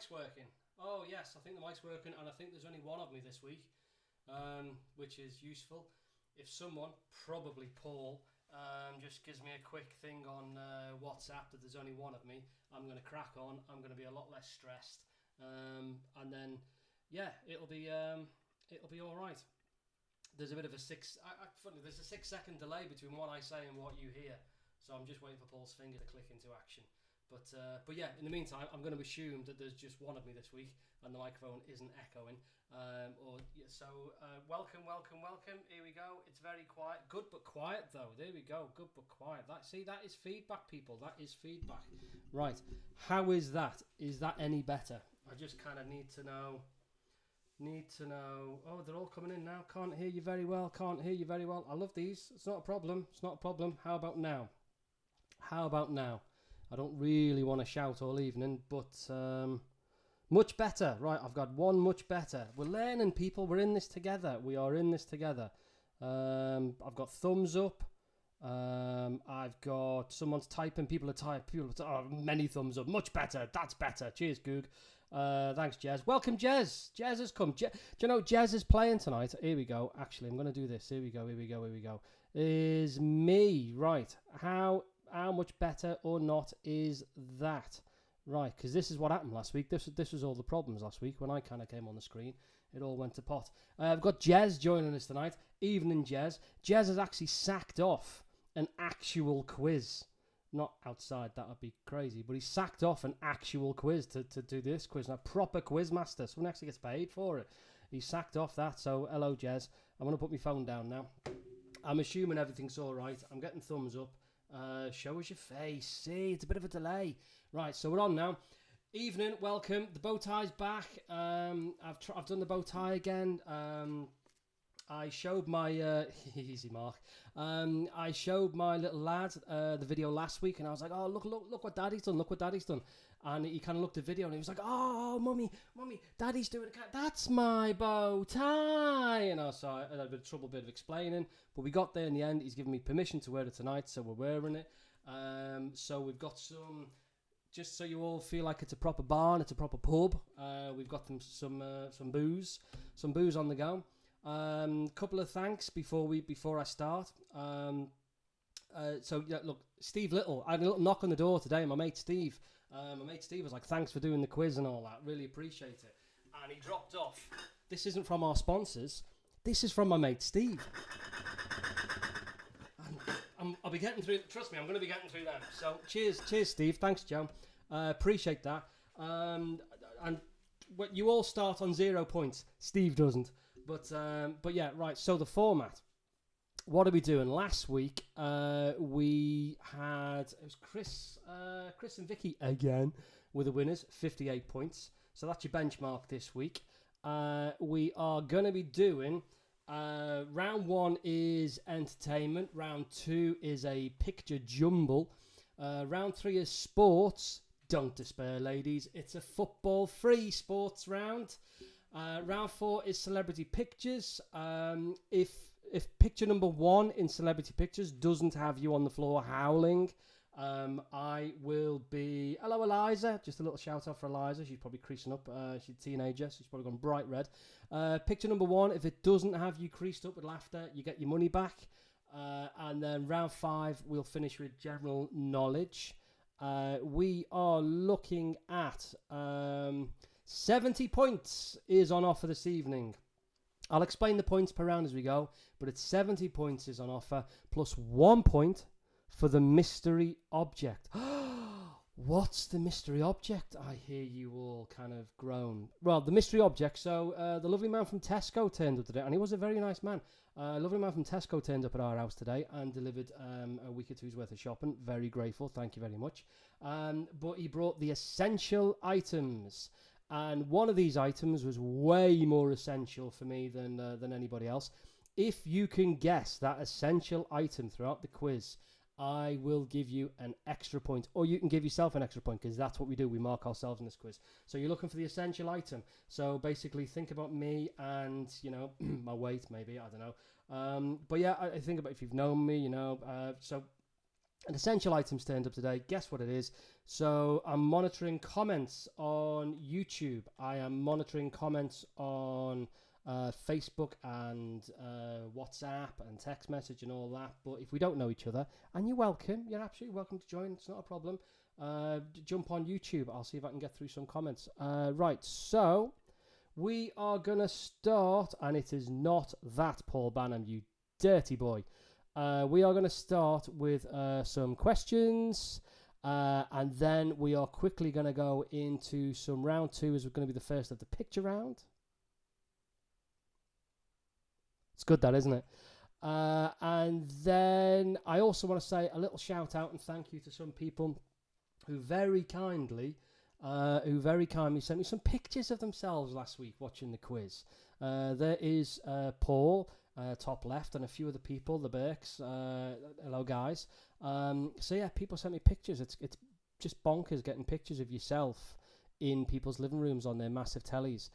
mic's working. Oh yes, I think the mic's working, and I think there's only one of me this week, which is useful. If someone, probably Paul, just gives me a quick thing on WhatsApp that there's only one of me, I'm going to crack on. I'm going to be a lot less stressed, and then it'll be all right. There's a bit of a there's a 6 second delay between what I say and what you hear, so I'm just waiting for Paul's finger to click into action. But yeah, in the meantime, I'm going to assume that there's just one of me this week and the microphone isn't echoing. Welcome. Here we go. It's very quiet. Good but quiet though. There we go. Good but quiet. That is feedback, people. That is feedback. Right. How is that? Is that any better? I just kind of need to know. Oh, they're all coming in now. Can't hear you very well. I love these. It's not a problem. How about now? I don't really want to shout all evening, but much better. Right, I've got one much better. We're learning, people. We're in this together. We are in this together. I've got thumbs up. I've got someone's typing. People are typing. Many thumbs up. Much better. That's better. Cheers, Goog. Thanks, Jez. Welcome, Jez. Jez has come. Do you know Jez is playing tonight? Here we go. Actually, I'm going to do this. Here we go. Is me. Right. How much better or not is that? Right, because this is what happened last week. This was all the problems last week when I kind of came on the screen. It all went to pot. I've got Jez joining us tonight. Evening, Jez. Jez has actually sacked off an actual quiz. Not outside, that would be crazy. But he sacked off an actual quiz to do this quiz. A proper quiz master. Someone actually gets paid for it. He sacked off that. So, hello, Jez. I'm going to put my phone down now. I'm assuming everything's all right. I'm getting thumbs up. Show us your face. See, it's a bit of a delay. Right, so we're on now. Evening, welcome. The bow tie's back. I've done the bow tie again. I showed my easy Mark. I showed my little lad the video last week, and I was like, "Oh, look what Daddy's done! Look what Daddy's done!" And he kind of looked at the video, and he was like, "Oh, mummy, Daddy's doing it. That's my bow tie." And I had a bit of trouble, bit of explaining, but we got there in the end. He's given me permission to wear it tonight, so we're wearing it. So we've got some. Just so you all feel like it's a proper barn, it's a proper pub. We've got some booze on the go. Couple of thanks before I start. Look, Steve Little. I had a little knock on the door today. My mate Steve was like, "Thanks for doing the quiz and all that. Really appreciate it." And he dropped off. This isn't from our sponsors. This is from my mate Steve. I'll be getting through. Trust me, I'm going to be getting through them. So cheers, Steve. Thanks, Joe. Appreciate that. And you all start on 0 points. Steve doesn't. But yeah, right. So the format. What are we doing? Last week we had Chris and Vicky again with the winners, 58 points. So that's your benchmark this week. We are going to be doing. Round 1 is entertainment. Round 2 is a picture jumble. Round 3 is sports. Don't despair, ladies. It's a football-free sports round. Round 4 is celebrity pictures. If picture number 1 in celebrity pictures doesn't have you on the floor howling, I will be... Hello, Eliza. Just a little shout out for Eliza. She's probably creasing up. She's a teenager, so she's probably gone bright red. Picture number 1, if it doesn't have you creased up with laughter, you get your money back. And then round 5, we'll finish with general knowledge. We are looking at 70 points is on offer this evening. I'll explain the points per round as we go, but it's 70 points is on offer, plus 1 point for the mystery object. What's the mystery object? I hear you all kind of groan. Well, the mystery object, so the lovely man from Tesco turned up today, and he was a very nice man. Lovely man from Tesco turned up at our house today and delivered a week or two's worth of shopping. Very grateful, thank you very much. But he brought the essential items. And one of these items was way more essential for me than anybody else. If you can guess that essential item throughout the quiz, I will give you an extra point. Or you can give yourself an extra point, because that's what we do. We mark ourselves in this quiz. So you're looking for the essential item. So basically think about me and, my weight maybe. I don't know. But yeah, I think about if you've known me, so An essential item's turned up today. Guess what it is? So I'm monitoring comments on YouTube. I am monitoring comments on Facebook and WhatsApp and text message and all that. But if we don't know each other, and you're welcome, you're absolutely welcome to join. It's not a problem. Jump on YouTube. I'll see if I can get through some comments. Right, so we are going to start, and it is not that Paul Banham, you dirty boy. We are going to start with some questions, and then we are quickly going to go into some round 2, as we're going to be the first of the picture round. It's good, that, isn't it? And then I also want to say a little shout out and thank you to some people who very kindly sent me some pictures of themselves last week watching the quiz. There is Paul, top left, and a few other people, the Burks. Hello, guys. So yeah, people sent me pictures. It's just bonkers getting pictures of yourself in people's living rooms on their massive tellies.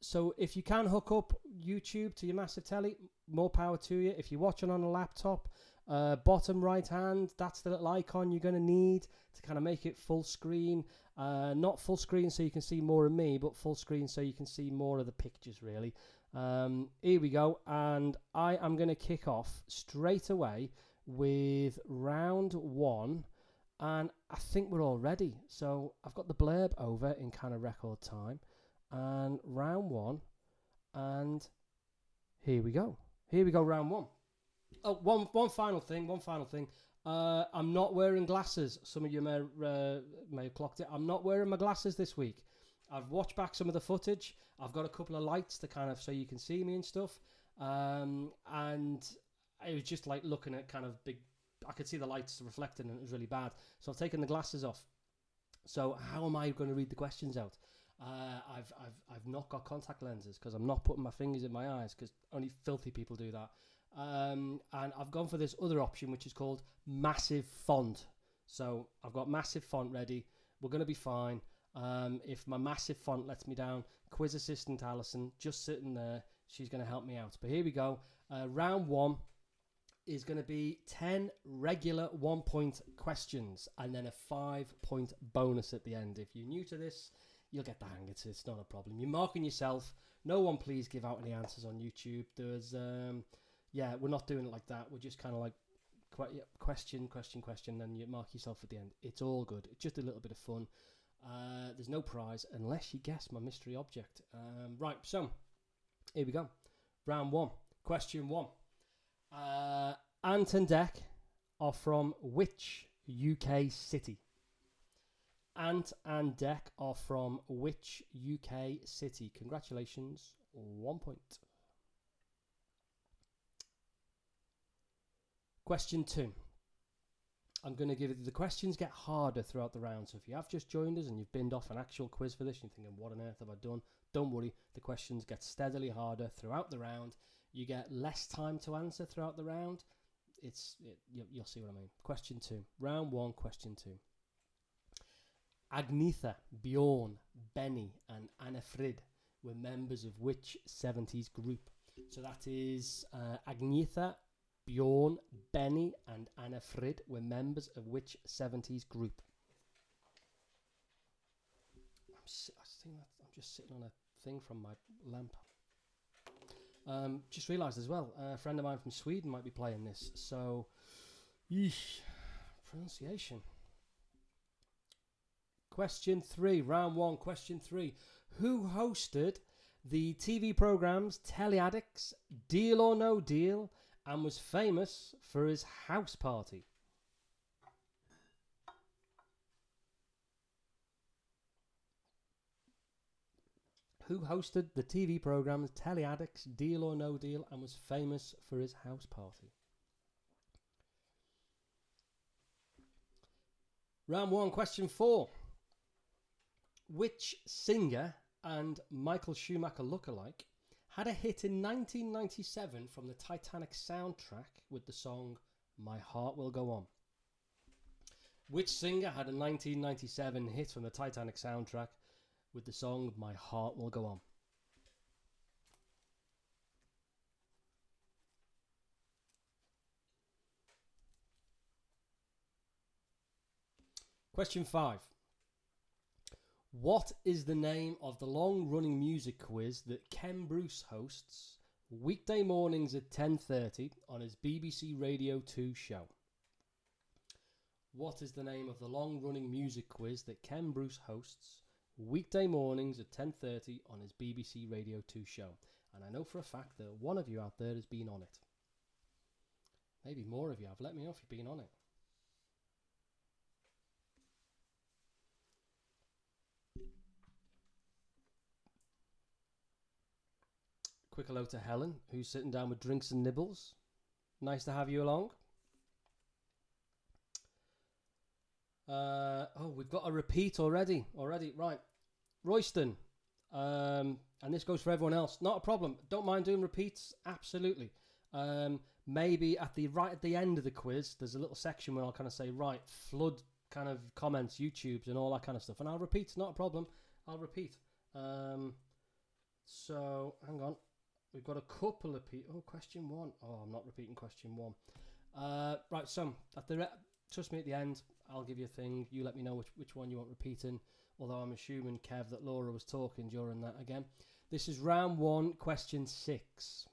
So if you can hook up YouTube to your massive telly, more power to you. If you're watching on a laptop, bottom right hand, that's the little icon you're going to need to kind of make it full screen. Not full screen so you can see more of me, but full screen so you can see more of the pictures, really. Here we go, and I am going to kick off straight away with round 1, and I think we're all ready. So I've got the blurb over in kind of record time, and round 1, and here we go. Here we go, round 1. Oh, one final thing. I'm not wearing glasses. Some of you may have clocked it. I'm not wearing my glasses this week. I've watched back some of the footage. I've got a couple of lights to kind of so you can see me and stuff. And it was just like looking at kind of big. I could see the lights reflecting, and it was really bad. So I've taken the glasses off. So how am I going to read the questions out? I've not got contact lenses because I'm not putting my fingers in my eyes because only filthy people do that. And I've gone for this other option, which is called massive font. So I've got massive font ready. We're going to be fine. If my massive font lets me down, quiz assistant Alison, just sitting there, she's going to help me out. But here we go. Round 1 is going to be 10 regular 1-point questions and then a 5-point bonus at the end. If you're new to this, you'll get the hang of it. It's not a problem. You're marking yourself. No one please give out any answers on YouTube. There's... yeah, we're not doing it like that. We're just kind of like question, then you mark yourself at the end. It's all good. It's just a little bit of fun. There's no prize unless you guess my mystery object. Right, so here we go. Round 1. Question 1. Ant and Dec are from which UK city? Ant and Dec are from which UK city? Congratulations, 1 point. Question 2. I'm going to give it... The questions get harder throughout the round, so if you have just joined us and you've binned off an actual quiz for this, you're thinking, what on earth have I done? Don't worry, the questions get steadily harder throughout the round. You get less time to answer throughout the round. You'll see what I mean. Question 2. Round 1, question 2. Agnetha, Bjorn, Benny and Anna Frid were members of which 70s group? So that is Agnetha, Bjorn, Benny and Anna Frid were members of which 70s group? I'm just sitting on a thing from my lamp. Just realised as well, a friend of mine from Sweden might be playing this. So, pronunciation. Question 3, round 1, question 3. Who hosted the TV programmes Telly Addicts, Deal or No Deal, and was famous for his house party? Who hosted the TV programmes Telly Addicts, Deal or No Deal, and was famous for his house party? Round 1, question 4. Which singer and Michael Schumacher lookalike had a hit in 1997 from the Titanic soundtrack with the song My Heart Will Go On? Which singer had a 1997 hit from the Titanic soundtrack with the song My Heart Will Go On? Question 5. What is the name of the long-running music quiz that Ken Bruce hosts weekday mornings at 10:30 on his BBC Radio 2 show? What is the name of the long-running music quiz that Ken Bruce hosts weekday mornings at 10:30 on his BBC Radio 2 show? And I know for a fact that one of you out there has been on it. Maybe more of you have. Let me know if you've been on it. Quick hello to Helen, who's sitting down with drinks and nibbles. Nice to have you along. We've got a repeat already. Right. Royston. And this goes for everyone else. Not a problem. Don't mind doing repeats. Absolutely. Maybe at the end of the quiz, there's a little section where I'll kind of say, right, flood kind of comments, YouTubes and all that kind of stuff. And I'll repeat. Not a problem. I'll repeat. So, hang on. We've got a couple of people. Oh, question 1. Oh, I'm not repeating question 1. Right, so trust me, at the end, I'll give you a thing. You let me know which one you want repeating. Although I'm assuming, Kev, that Laura was talking during that again. This is round 1, question 6.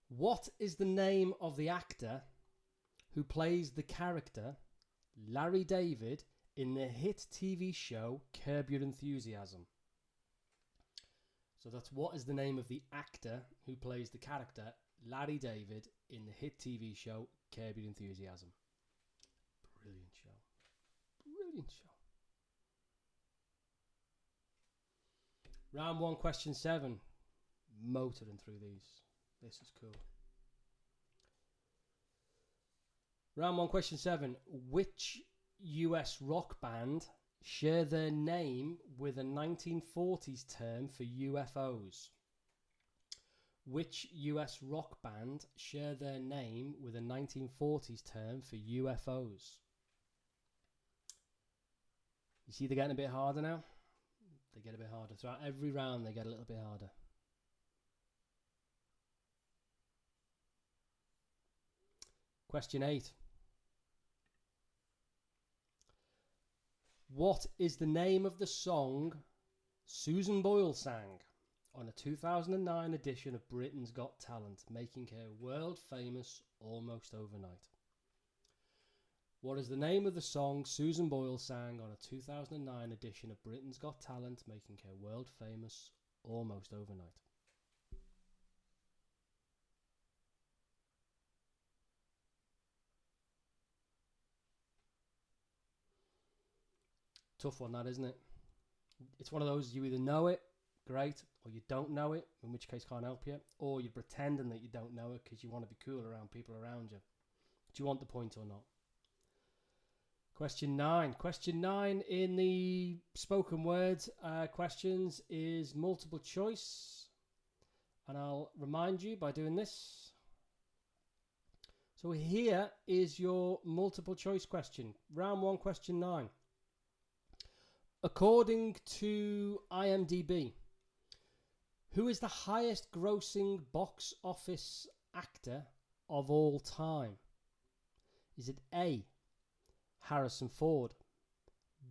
What is the name of the actor who plays the character Larry David in the hit TV show Curb Your Enthusiasm? So that's what is the name of the actor who plays the character Larry David in the hit TV show Curb Your Enthusiasm. Brilliant show. Brilliant show. Round 1, question 7. Motoring through these. This is cool. Round 1, question 7. Which US rock band share their name with a 1940s term for UFOs? Which US rock band share their name with a 1940s term for UFOs? You see they're getting a bit harder now? They get a bit harder. Throughout every round they get a little bit harder. Question 8. What is the name of the song Susan Boyle sang on a 2009 edition of Britain's Got Talent, making her world famous almost overnight? What is the name of the song Susan Boyle sang on a 2009 edition of Britain's Got Talent, making her world famous almost overnight? Tough one, that, isn't it? It's one of those, you either know it, great, or you don't know it, in which case can't help you, or you're pretending that you don't know it because you want to be cool around people around you. Do you want the point or not? Question 9. Question 9 in the spoken word questions is multiple choice. And I'll remind you by doing this. So here is your multiple choice question. Round 1, question 9. According to IMDb, who is the highest grossing box office actor of all time? Is it A, Harrison Ford,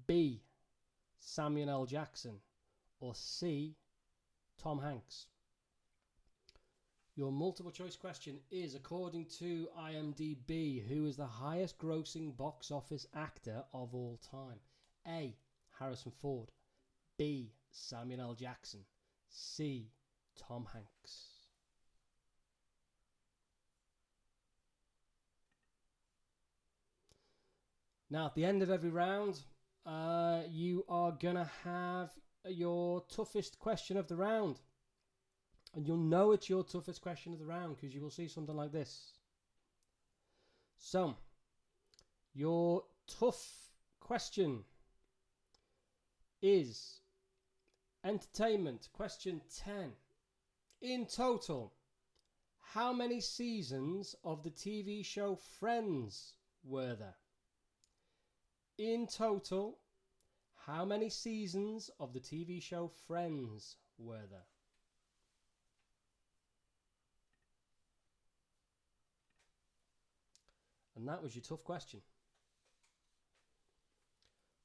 B, Samuel L. Jackson, or C, Tom Hanks? Your multiple choice question is, according to IMDb, who is the highest grossing box office actor of all time? A, Harrison Ford, B, Samuel L. Jackson, C, Tom Hanks. Now, at the end of every round, you are going to have your toughest question of the round. And you'll know it's your toughest question of the round because you will see something like this. So, your tough question is entertainment. Question 10. In total, how many seasons of the TV show Friends were there? In total, how many seasons of the TV show Friends were there? And that was your tough question.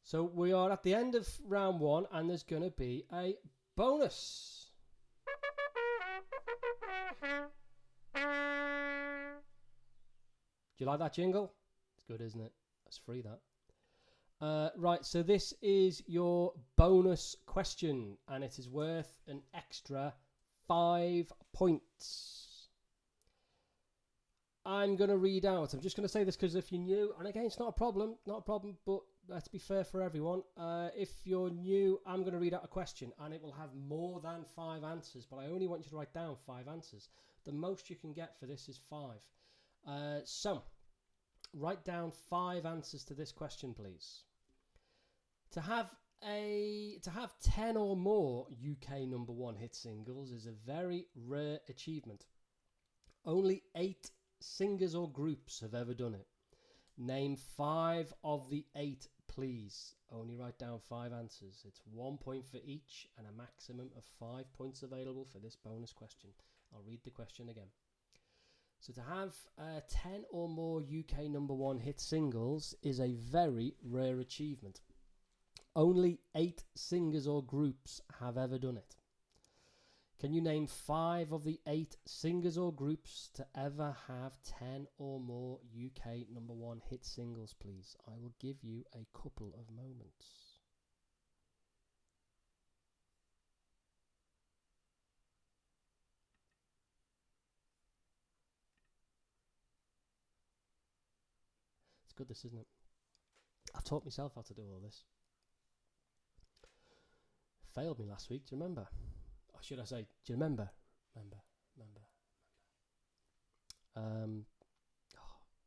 So we are at the end of round 1, and there's going to be a bonus. Do you like that jingle? It's good, isn't it? That's free, that. Right, so this is your bonus question, and it is worth an extra 5 points. I'm going to read out. I'm just going to say this because if you're new, and again, it's not a problem, but let's be fair for everyone. If you're new, I'm going to read out a question, and it will have more than 5 answers, but I only want you to write down 5 answers. The most you can get for this is 5. So, write down 5 answers to this question, please. To have 10 or more UK number 1 hit singles is a very rare achievement. Only 8 singers or groups have ever done it. Name 5 of the 8, please. Only write down 5 answers. It's 1 point for each and a maximum of 5 points available for this bonus question. I'll read the question again. So to have 10 or more UK number 1 hit singles is a very rare achievement. Only 8 singers or groups have ever done it. Can you name 5 of the 8 singers or groups to ever have 10 or more UK number 1 hit singles, please? I will give you a couple of moments. It's good, this, isn't it? I've taught myself how to do all this. Failed me last week, do you remember? Or should I say, do you remember? Remember.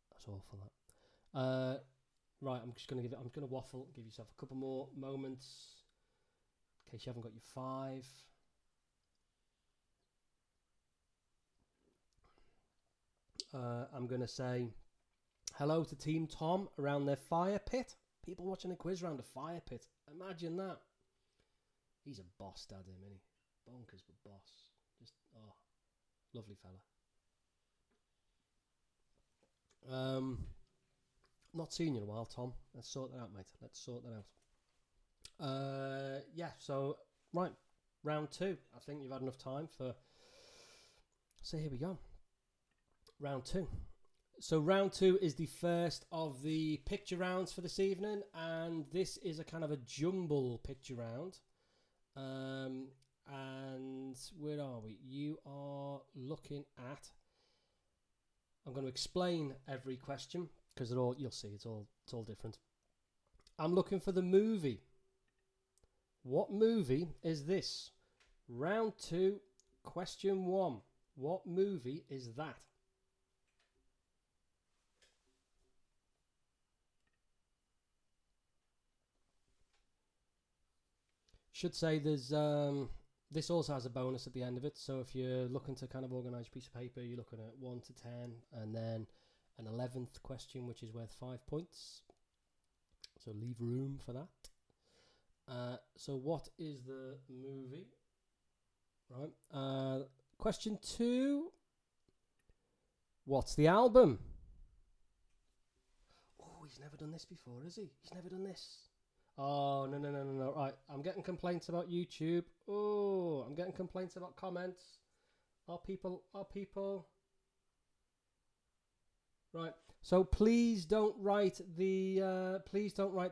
That's awful, that. Right, I'm going to waffle, give yourself a couple more moments in case you haven't got your 5. I'm going to say hello to Team Tom around their fire pit. People watching a quiz around a fire pit. Imagine that. He's a boss, dad, him, isn't he? Bonkers, but boss. Just, lovely fella. Not seen you in a while, Tom. Let's sort that out, mate. Let's sort that out. Yeah, so, right. Round 2. I think you've had enough time for... So here we go. Round 2. So round 2 is the first of the picture rounds for this evening, and this is a kind of a jumble picture round. And where are we? You are looking at... I'm going to explain every question because they're all, you'll see, it's all different. I'm looking for the movie. What movie is this? Round 2, question 1. What movie is that? Should say there's this also has a bonus at the end of it. So if you're looking to kind of organise a piece of paper, you're looking at 1 to 10, and then an 11th question, which is worth 5 points. So leave room for that. So what is the movie? Right. Question 2. What's the album? Oh, he's never done this before, has he? He's never done this. Oh, no. Right, I'm getting complaints about YouTube. Oh, I'm getting complaints about comments. Are people... Right, so please don't write the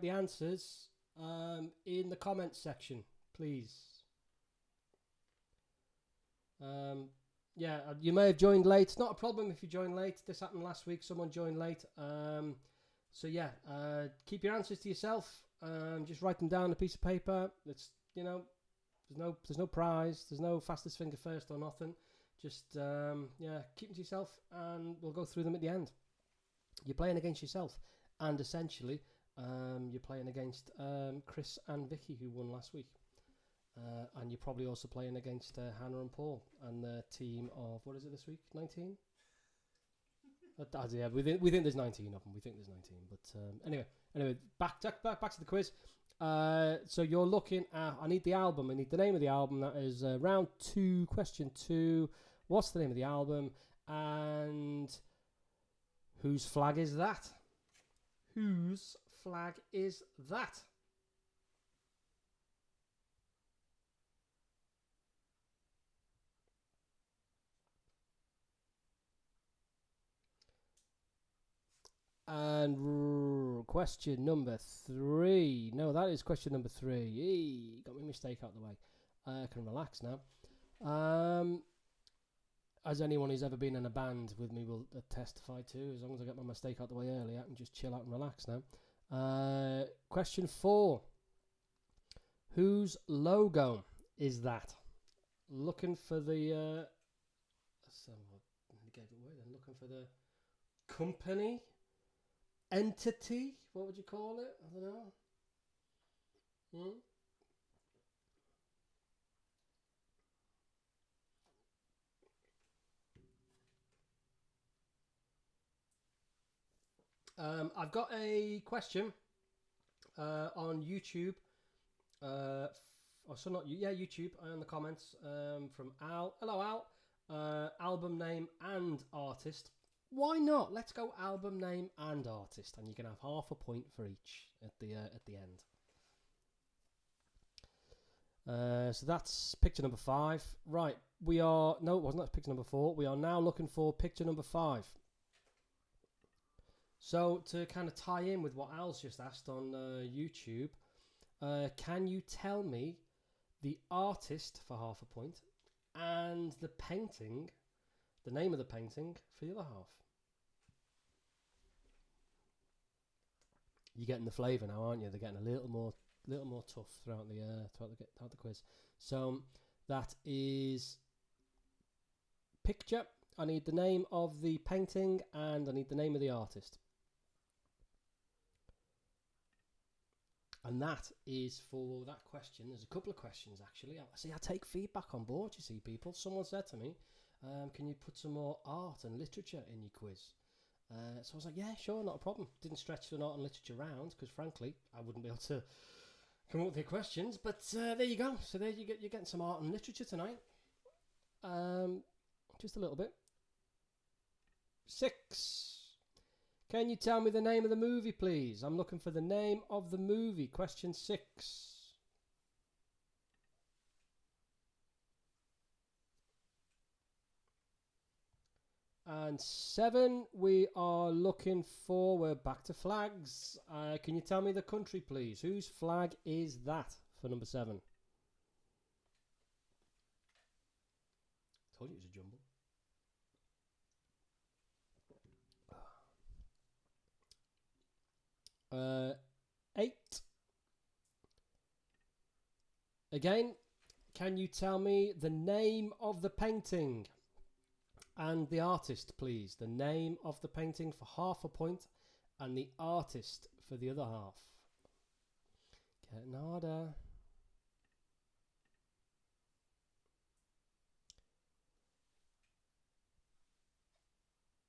answers in the comments section, please. Yeah, you may have joined late. It's not a problem if you join late. This happened last week. Someone joined late. So yeah, keep your answers to yourself. Just write them down on a piece of paper. It's, there's no prize. There's no fastest finger first or nothing. Just keep them to yourself, and we'll go through them at the end. You're playing against yourself, and essentially, you're playing against Chris and Vicky, who won last week, and you're probably also playing against Hannah and Paul and the team of, what is it this week? 19. Yeah, we think there's 19 of them. We think there's 19, but anyway, back to the quiz. So you're looking at, I need the album. I need the name of the album. That is round 2, question 2. What's the name of the album? And whose flag is that? Whose flag is that? And question number 3. No, that is question number 3. Got my mistake out of the way. I can relax now. As anyone who's ever been in a band with me will testify to, as long as I get my mistake out of the way early, I can just chill out and relax now. Question 4. Whose logo is that? Looking for the... I gave it away then. Looking for the company? Entity? What would you call it? I don't know. I've got a question on YouTube. YouTube. In the comments from Al. Hello, Al. Album name and artist. Why not? Let's go album name and artist, and you can have half a point for each at the end. So that's picture number 5. Right, it wasn't. That's picture number 4. We are now looking for picture number 5. So to kind of tie in with what Al's just asked on YouTube, can you tell me the artist for half a point and the painting, the name of the painting for the other half? You're getting the flavour now, aren't you? They're getting a little more tough throughout the quiz. So that is picture. I need the name of the painting and I need the name of the artist. And that is for that question. There's a couple of questions actually. I take feedback on board, you see, people. Someone said to me, can you put some more art and literature in your quiz? So I was like, yeah, sure, not a problem. Didn't stretch the art and literature round because, frankly, I wouldn't be able to come up with the questions. But there you go. So there you're getting some art and literature tonight. Just a little bit. 6. Can you tell me the name of the movie, please? I'm looking for the name of the movie. Question 6. And 7, we are looking for, we're back to flags. Can you tell me the country, please? Whose flag is that for number 7? Told you it was a jumble. 8. Again, can you tell me the name of the painting and the artist, please? The name of the painting for half a point and the artist for the other half. Getting harder.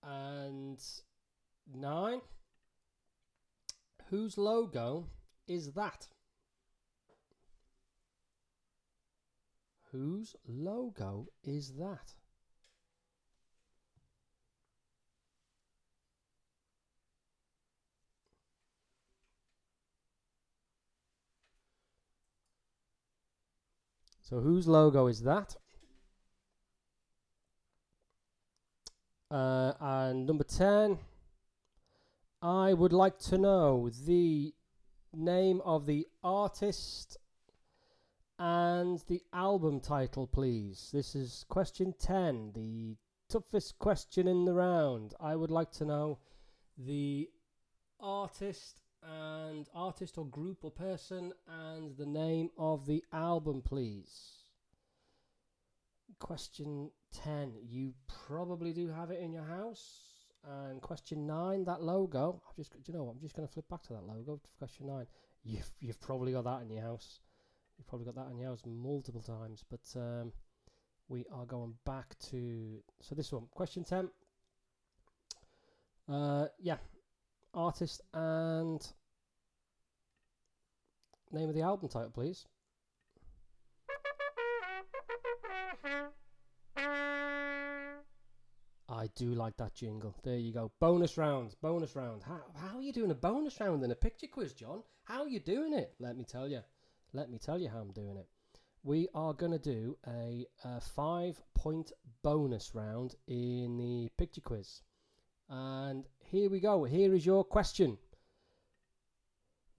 And 9. Whose logo is that? Whose logo is that? So whose logo is that? And number 10, I would like to know the name of the artist and the album title, please. This is question 10, the toughest question in the round. I would like to know the artist or group or person and the name of the album, please. Question 10, you probably do have it in your house. And question 9, that logo. I'm just going to flip back to that logo for question 9. You've probably got that in your house. You've probably got that in your house multiple times. But we are going back to this one. Question 10. Artist and name of the album title, please. I do like that jingle. There you go. Bonus round. How are you doing a bonus round in a picture quiz, John? How are you doing it? Let me tell you how I'm doing it. We are going to do a 5-point bonus round in the picture quiz. And here we go. Here is your question.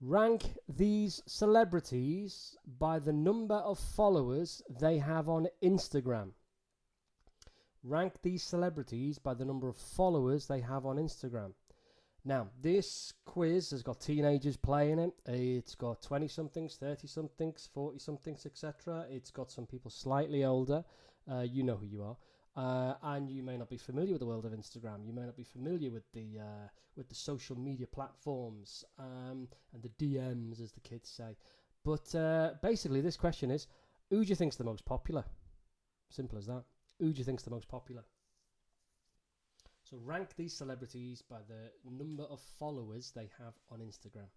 Rank these celebrities by the number of followers they have on Instagram. Rank these celebrities by the number of followers they have on Instagram. Now, this quiz has got teenagers playing it. It's got 20-somethings, 30-somethings, 40-somethings, etc. It's got some people slightly older. You know who you are. And you may not be familiar with the world of Instagram. You may not be familiar with the social media platforms and the DMs, as the kids say. But basically, this question is, who do you think's the most popular? Simple as that. Who do you think's the most popular? So rank these celebrities by the number of followers they have on Instagram.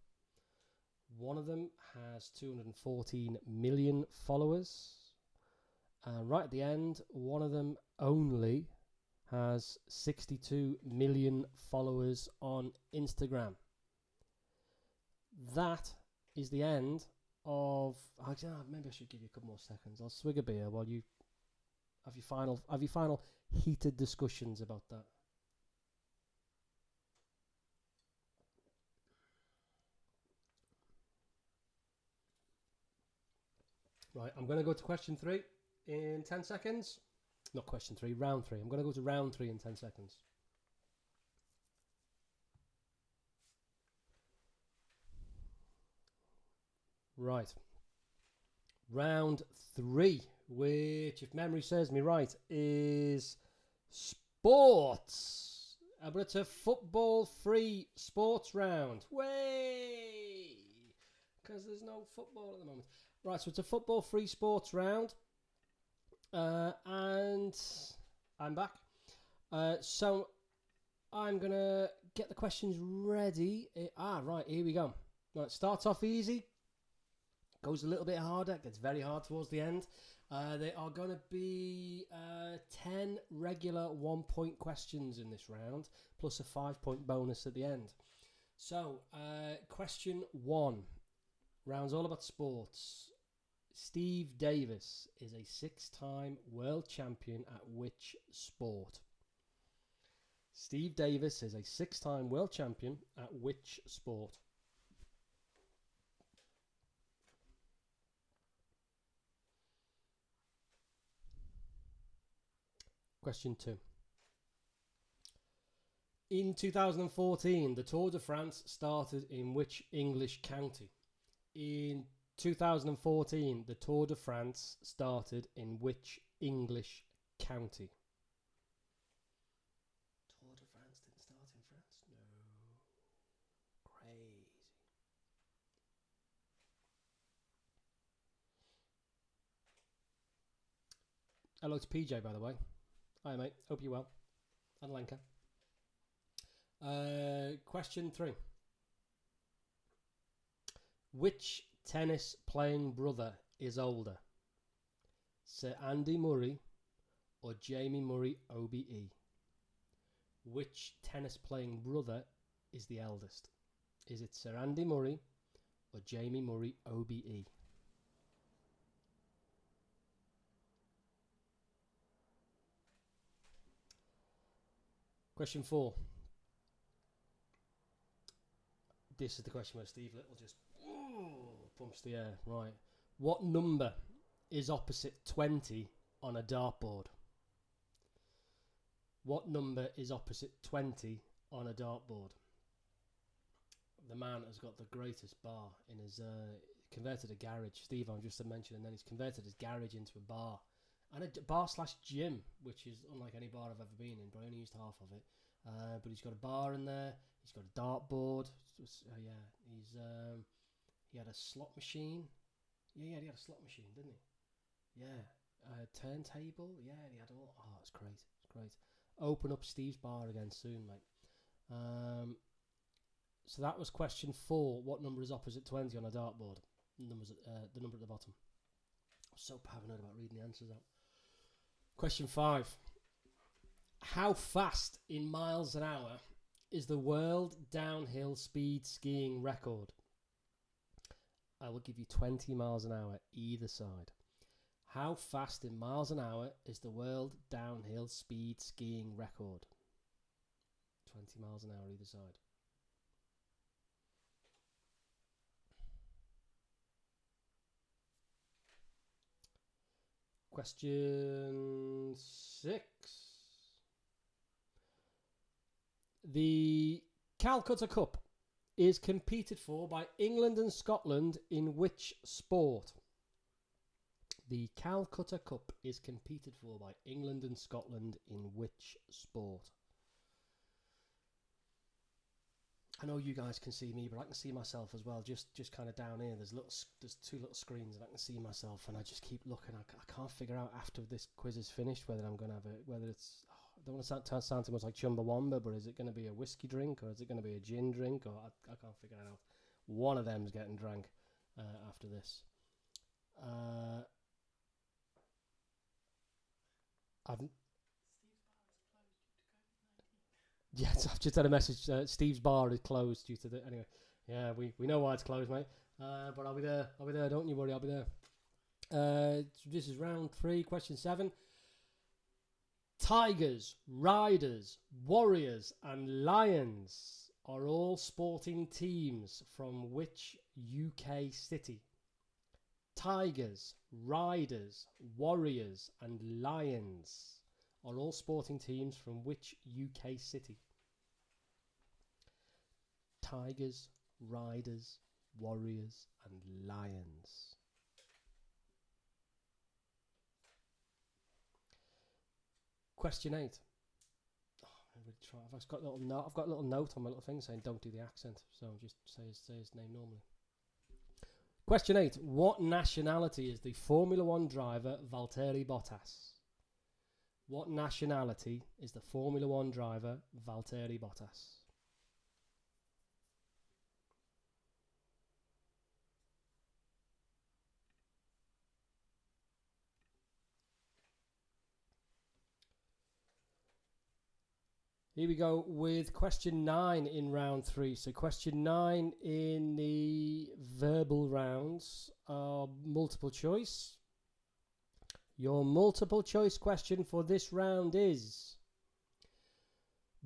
One of them has 214 million followers. And right at the end, one of them only has 62 million followers on Instagram. That is the end of... maybe I should give you a couple more seconds. I'll swig a beer while you have your final heated discussions about that. Right, I'm going to go to question 3 in 10 seconds. Not question 3, round 3. I'm going to go to round 3 in 10 seconds. Right. Round 3, which, if memory serves me right, is sports. But it's a football-free sports round. Way! Because there's no football at the moment. Right, so it's a football-free sports round. And I'm back. So I'm going to get the questions ready. Right, here we go. Right, starts off easy. Goes a little bit harder. Gets very hard towards the end. There are going to be 10 regular 1-point questions in this round, plus a 5-point bonus at the end. So, question 1. Round's all about sports. Steve Davis is a 6-time world champion at which sport? Steve Davis is a 6-time world champion at which sport? Question 2. In 2014, the Tour de France started in which English county? In 2014, the Tour de France started in which English county? Tour de France didn't start in France? No. Crazy. Hello to PJ, by the way. Hi, mate. Hope you're well. And Lenka. Question 3. Which tennis playing brother is older? Sir Andy Murray or Jamie Murray OBE? Which tennis playing brother is the eldest? Is it Sir Andy Murray or Jamie Murray OBE? Question 4. This is the question where Steve Little just pumps the air. Right. What number is opposite 20 on a dartboard? What number is opposite 20 on a dartboard? The man has got the greatest bar in his... converted a garage. Steve, I'm just to mention, and then he's converted his garage into a bar. And a bar/gym, which is unlike any bar I've ever been in, but I only used half of it. But he's got a bar in there. He's got a dartboard. He had a slot machine. Yeah, he had a slot machine, didn't he? Yeah. Turntable. Yeah, he had all... Oh, it's great. It's great. Open up Steve's bar again soon, mate. So that was question 4. What number is opposite 20 on a dartboard? The number at the bottom. I was so paranoid about reading the answers out. Question 5. How fast in miles an hour is the world downhill speed skiing record? I will give you 20 miles an hour either side. How fast in miles an hour is the world downhill speed skiing record? 20 miles an hour either side. Question 6. The Calcutta Cup is competed for by England and Scotland in which sport? The Calcutta Cup is competed for by England and Scotland in which sport? I know you guys can see me, but I can see myself as well. Just kind of down here, there's two little screens, and I can see myself, and I just keep looking. I can't figure out after this quiz is finished whether I'm gonna have whether it's. I don't want to sound too much like Chumbawamba, but is it going to be a whiskey drink or is it going to be a gin drink? Or I can't figure it out. One of them's getting drank after this. Yes, I've just had a message. Steve's bar is closed due to the. Anyway, yeah, we know why it's closed, mate. But I'll be there. Don't you worry. I'll be there. This is round 3, question 7. Tigers, Riders, Warriors, and Lions are all sporting teams from which UK city? Tigers, Riders, Warriors, and Lions are all sporting teams from which UK city? Tigers, Riders, Warriors, and Lions. Question 8. I've got a little note on my little thing saying don't do the accent, so just say his name normally. Question 8. What nationality is the Formula 1 driver Valtteri Bottas? What nationality is the Formula 1 driver Valtteri Bottas? Here we go with question 9 in round 3. So question 9 in the verbal rounds are multiple choice. Your multiple choice question for this round is: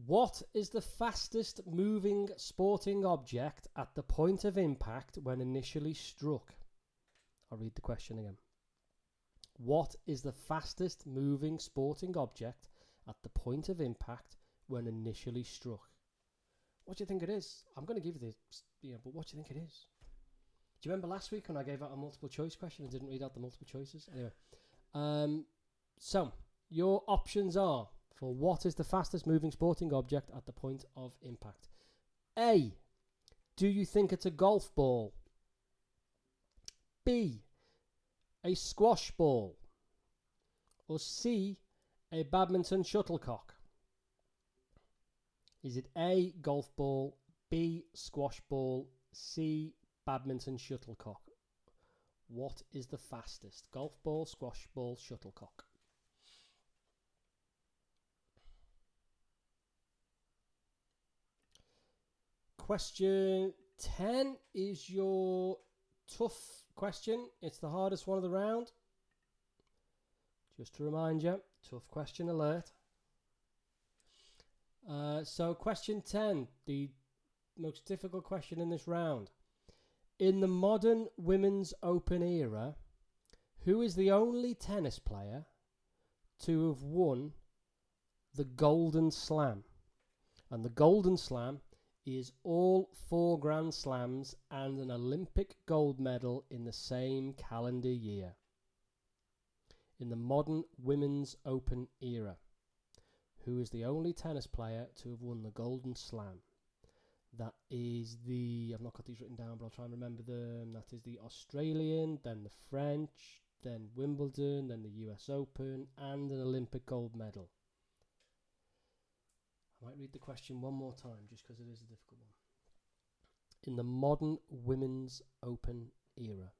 what is the fastest moving sporting object at the point of impact when initially struck? I'll read the question again. What is the fastest moving sporting object at the point of impact when initially struck? What do you think it is? I'm going to give you this, but what do you think it is? Do you remember last week when I gave out a multiple choice question and didn't read out the multiple choices? Anyway, so your options are for what is the fastest moving sporting object at the point of impact. A, do you think it's a golf ball? B, a squash ball? Or C, a badminton shuttlecock? Is it A, golf ball, B, squash ball, C, badminton shuttlecock? What is the fastest? Golf ball, squash ball, shuttlecock? Question 10 is your tough question. It's the hardest one of the round. Just to remind you, tough question alert. So question 10, the most difficult question in this round. In the modern women's open era, who is the only tennis player to have won the Golden Slam? And the Golden Slam is all 4 Grand Slams and an Olympic gold medal in the same calendar year. In the modern women's open era, who is the only tennis player to have won the Golden Slam? That is the, I've not got these written down, but I'll try and remember them. That is the Australian, then the French, then Wimbledon, then the US Open, and an Olympic gold medal. I might read the question one more time, just because it is a difficult one. In the modern women's open era,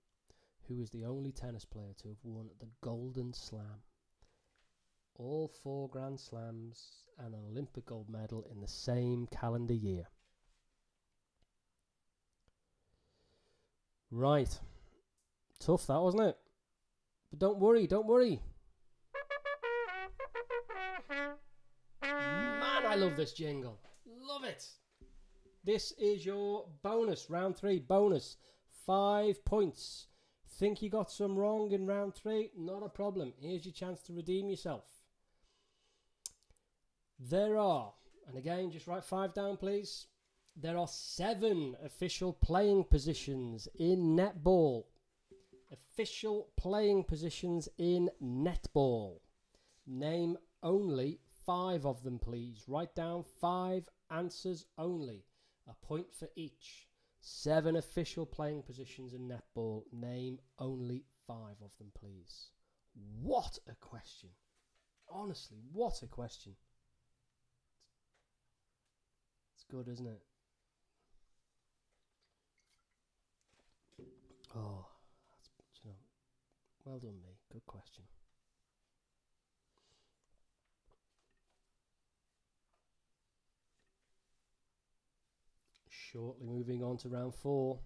who is the only tennis player to have won the Golden Slam? All 4 Grand Slams and an Olympic gold medal in the same calendar year. Right. Tough that, wasn't it? But don't worry. Man, I love this jingle. Love it. This is your bonus, round 3 bonus. 5 points. Think you got some wrong in round 3? Not a problem. Here's your chance to redeem yourself. There are, and again, just write 5 down, please. There are 7 official playing positions in netball. Official playing positions in netball. Name only 5 of them, please. Write down 5 answers only. A point for each. 7 official playing positions in netball. Name only 5 of them, please. What a question. Honestly, what a question. It's good, isn't it? Oh, that's, you know, well done, me. Good question. Shortly moving on to round 4.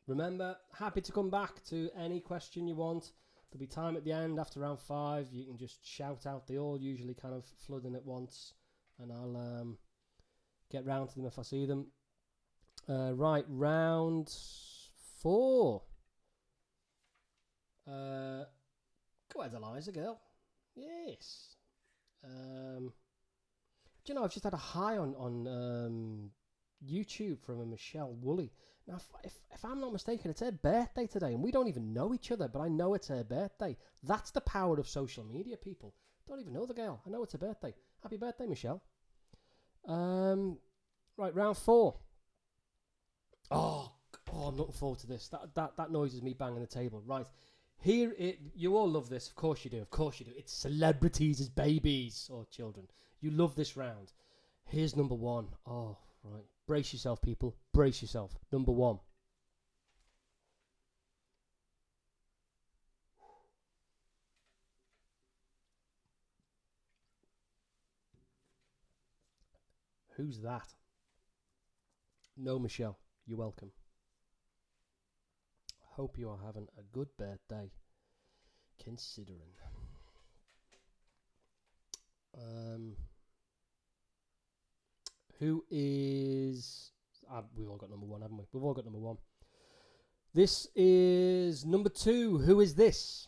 Remember, happy to come back to any question you want. There'll be time at the end after round 5. You can just shout out. They all usually kind of flood in at once, and I'll get round to them if I see them. Right, round 4. Go ahead, Eliza, girl. Yes. Do you know, I've just had a high on YouTube from a Michelle Woolley. Now, if I'm not mistaken, it's her birthday today, and we don't even know each other, but I know it's her birthday. That's the power of social media, people. Don't even know the girl. I know it's her birthday. Happy birthday, Michelle. Right, round 4. Oh, I'm looking forward to this. That noise is me banging the table. Right. Here, you all love this. Of course you do. Of course you do. It's celebrities as babies or children. You love this round. Here's number 1. Oh, right. Brace yourself, people. Brace yourself. Number 1. Who's that? No, Michelle. You're welcome. Hope you are having a good birthday. Considering. Who is... we've all got number 1, haven't we? We've all got number 1. This is number 2. Who is this?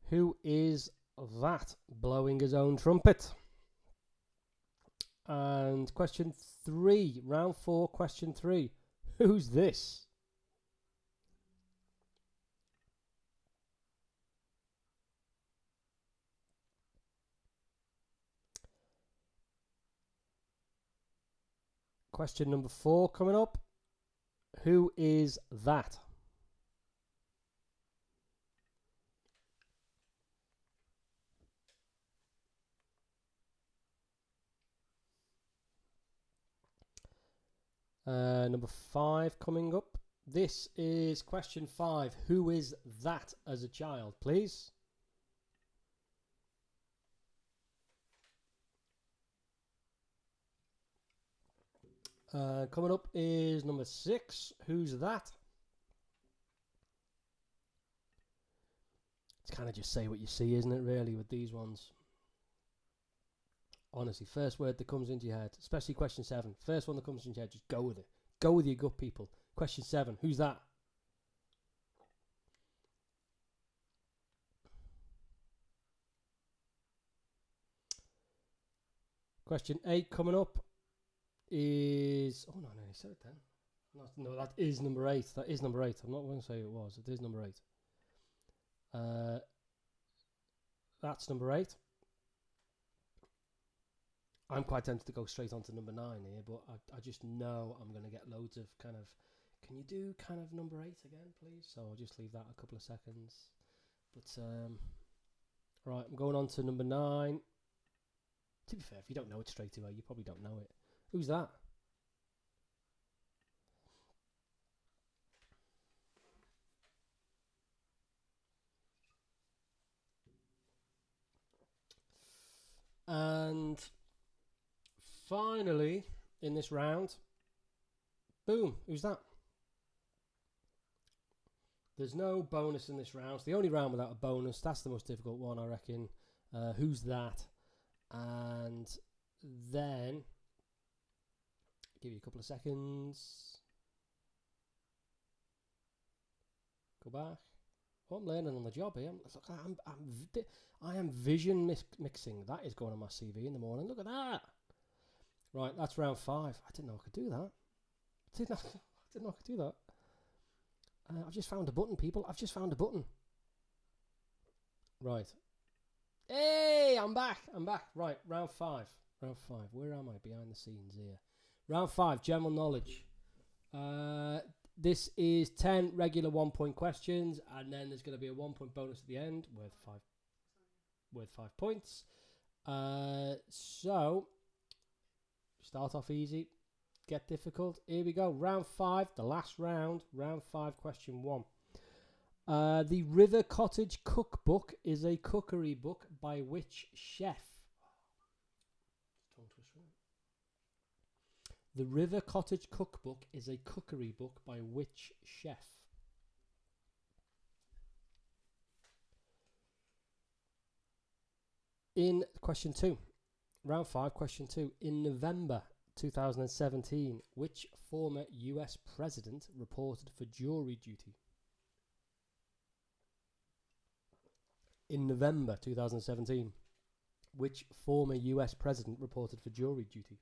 Who is that blowing his own trumpet? And question 3, round 4, question 3. Who's this? Question number 4 coming up. Who is that? Number 5 coming up. This is question 5. Who is that as a child, please? Coming up is number 6. Who's that? It's kind of just say what you see, isn't it, really, with these ones? Honestly, first word that comes into your head, especially question 7. First one that comes into your head, just go with it. Go with your gut, people. Question 7. Who's that? Question 8 coming up is... Oh, no, he said it then. No, that is number 8. That is number 8. I'm not going to say it was. It is number 8. That's number 8. I'm quite tempted to go straight on to number 9 here, but I just know I'm going to get loads of kind of... Can you do kind of number 8 again, please? So I'll just leave that a couple of seconds. But, right, I'm going on to number 9. To be fair, if you don't know it straight away, you probably don't know it. Who's that? And finally, in this round, boom, who's that? There's no bonus in this round. It's the only round without a bonus. That's the most difficult one, I reckon. Who's that? And then give you a couple of seconds. Go back. Oh, I'm learning on the job here. Look, I am vision mixing. That is going on my CV in the morning. Look at that. Right, that's round 5. I didn't know I could do that. I didn't know I could do that. I've just found a button, people. I've just found a button. Right. Hey, I'm back. Right, round 5. Where am I? Behind the scenes here. Round 5, general knowledge. This is 10 regular 1-point questions, and then there's going to be a 1-point bonus at the end worth 5 points. So, start off easy, get difficult. Here we go. Round 5, the last round. Round 5, question 1. The River Cottage Cookbook is a cookery book by which chef? The River Cottage Cookbook is a cookery book by which chef? In question 2, round 5, question 2. In November 2017, which former US president reported for jury duty? In November 2017, which former US president reported for jury duty?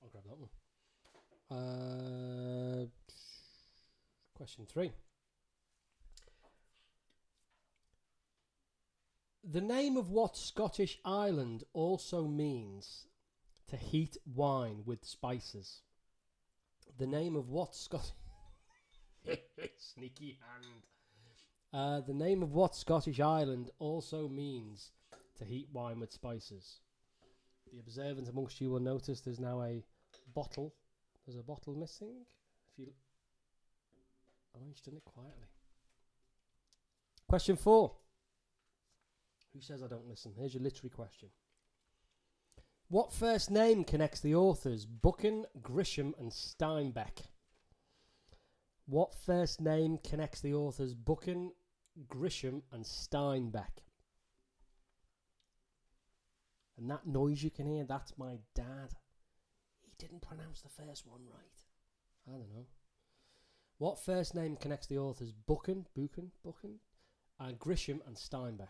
I'll grab that one. Question 3. The name of what Scottish island also means to heat wine with spices? The name of what Scottish... Sneaky hand. The name of what Scottish island also means to heat wine with spices? The observant amongst you will notice there's now a bottle. There's a bottle missing. If you... Oh, he's done it quietly. Question 4. Who says I don't listen? Here's your literary question. What first name connects the authors Buchan, Grisham and Steinbeck? What first name connects the authors Buchan, Grisham and Steinbeck? And that noise you can hear, that's my dad. He didn't pronounce the first one right. I don't know. What first name connects the authors Buchan, Grisham and Steinbeck?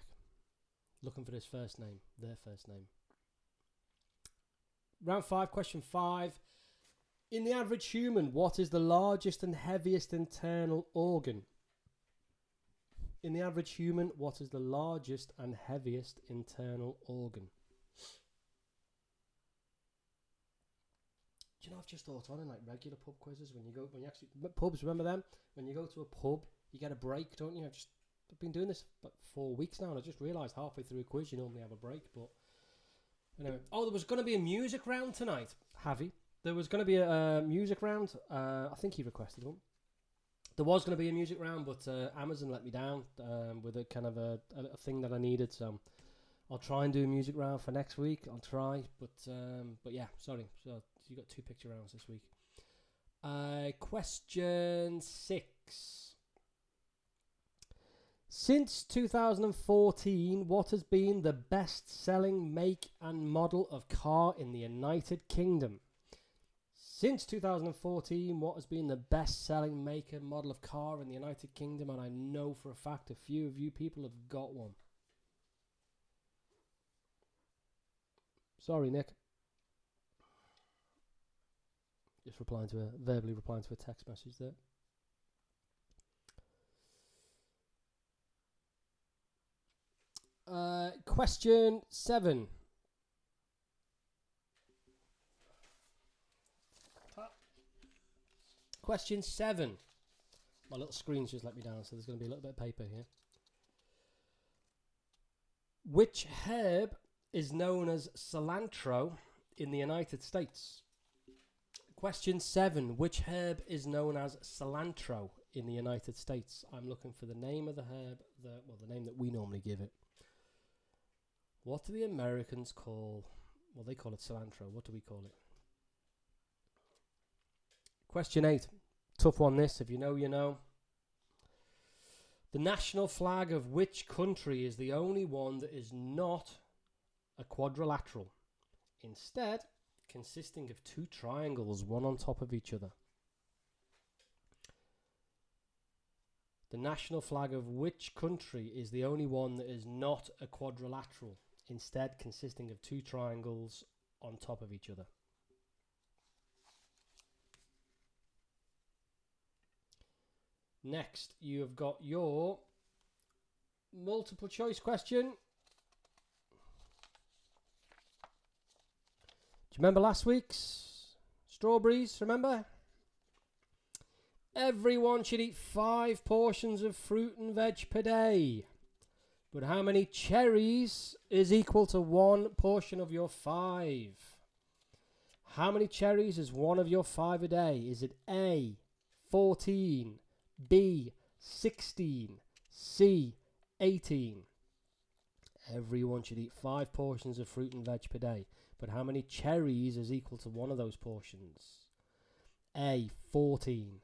Looking for his first name, their first name. Round 5, question 5. In the average human, what is the largest and heaviest internal organ? In the average human, what is the largest and heaviest internal organ? Do you know, I've just thought on in like regular pub quizzes when you actually pubs, remember them? When you go to a pub, you get a break, don't you? I've been doing this for 4 weeks now, and I just realised halfway through a quiz you normally have a break, but anyway. Oh, there was going to be a music round tonight, Javi. There was going to be a music round. I think he requested one. There was going to be a music round, but Amazon let me down with a kind of a thing that I needed, so I'll try and do a music round for next week. I'll try, but yeah, sorry. So you got 2 picture rounds this week. Question 6. Since 2014, what has been the best-selling make and model of car in the United Kingdom? Since 2014, what has been the best-selling make and model of car in the United Kingdom? And I know for a fact a few of you people have got one. Sorry, Nick. Just verbally replying to a text message there. Question 7. Question 7. My little screen's just let me down, so there's going to be a little bit of paper here. Which herb is known as cilantro in the United States? Question 7. Which herb is known as cilantro in the United States? I'm looking for the name of the herb, the name that we normally give it. What do the Americans call... Well, they call it cilantro. What do we call it? Question 8. Tough one, this. If you know, you know. The national flag of which country is the only one that is not a quadrilateral, instead consisting of two triangles, one on top of each other? The national flag of which country is the only one that is not a quadrilateral, instead consisting of two triangles on top of each other? Next, you have got your multiple choice question. Do you remember last week's strawberries? Remember? Everyone should eat 5 portions of fruit and veg per day. But how many cherries is equal to 1 portion of your 5? How many cherries is one of your 5 a day? Is it A, 14, B, 16, C, 18? Everyone should eat 5 portions of fruit and veg per day. But how many cherries is equal to one of those portions? A, 14,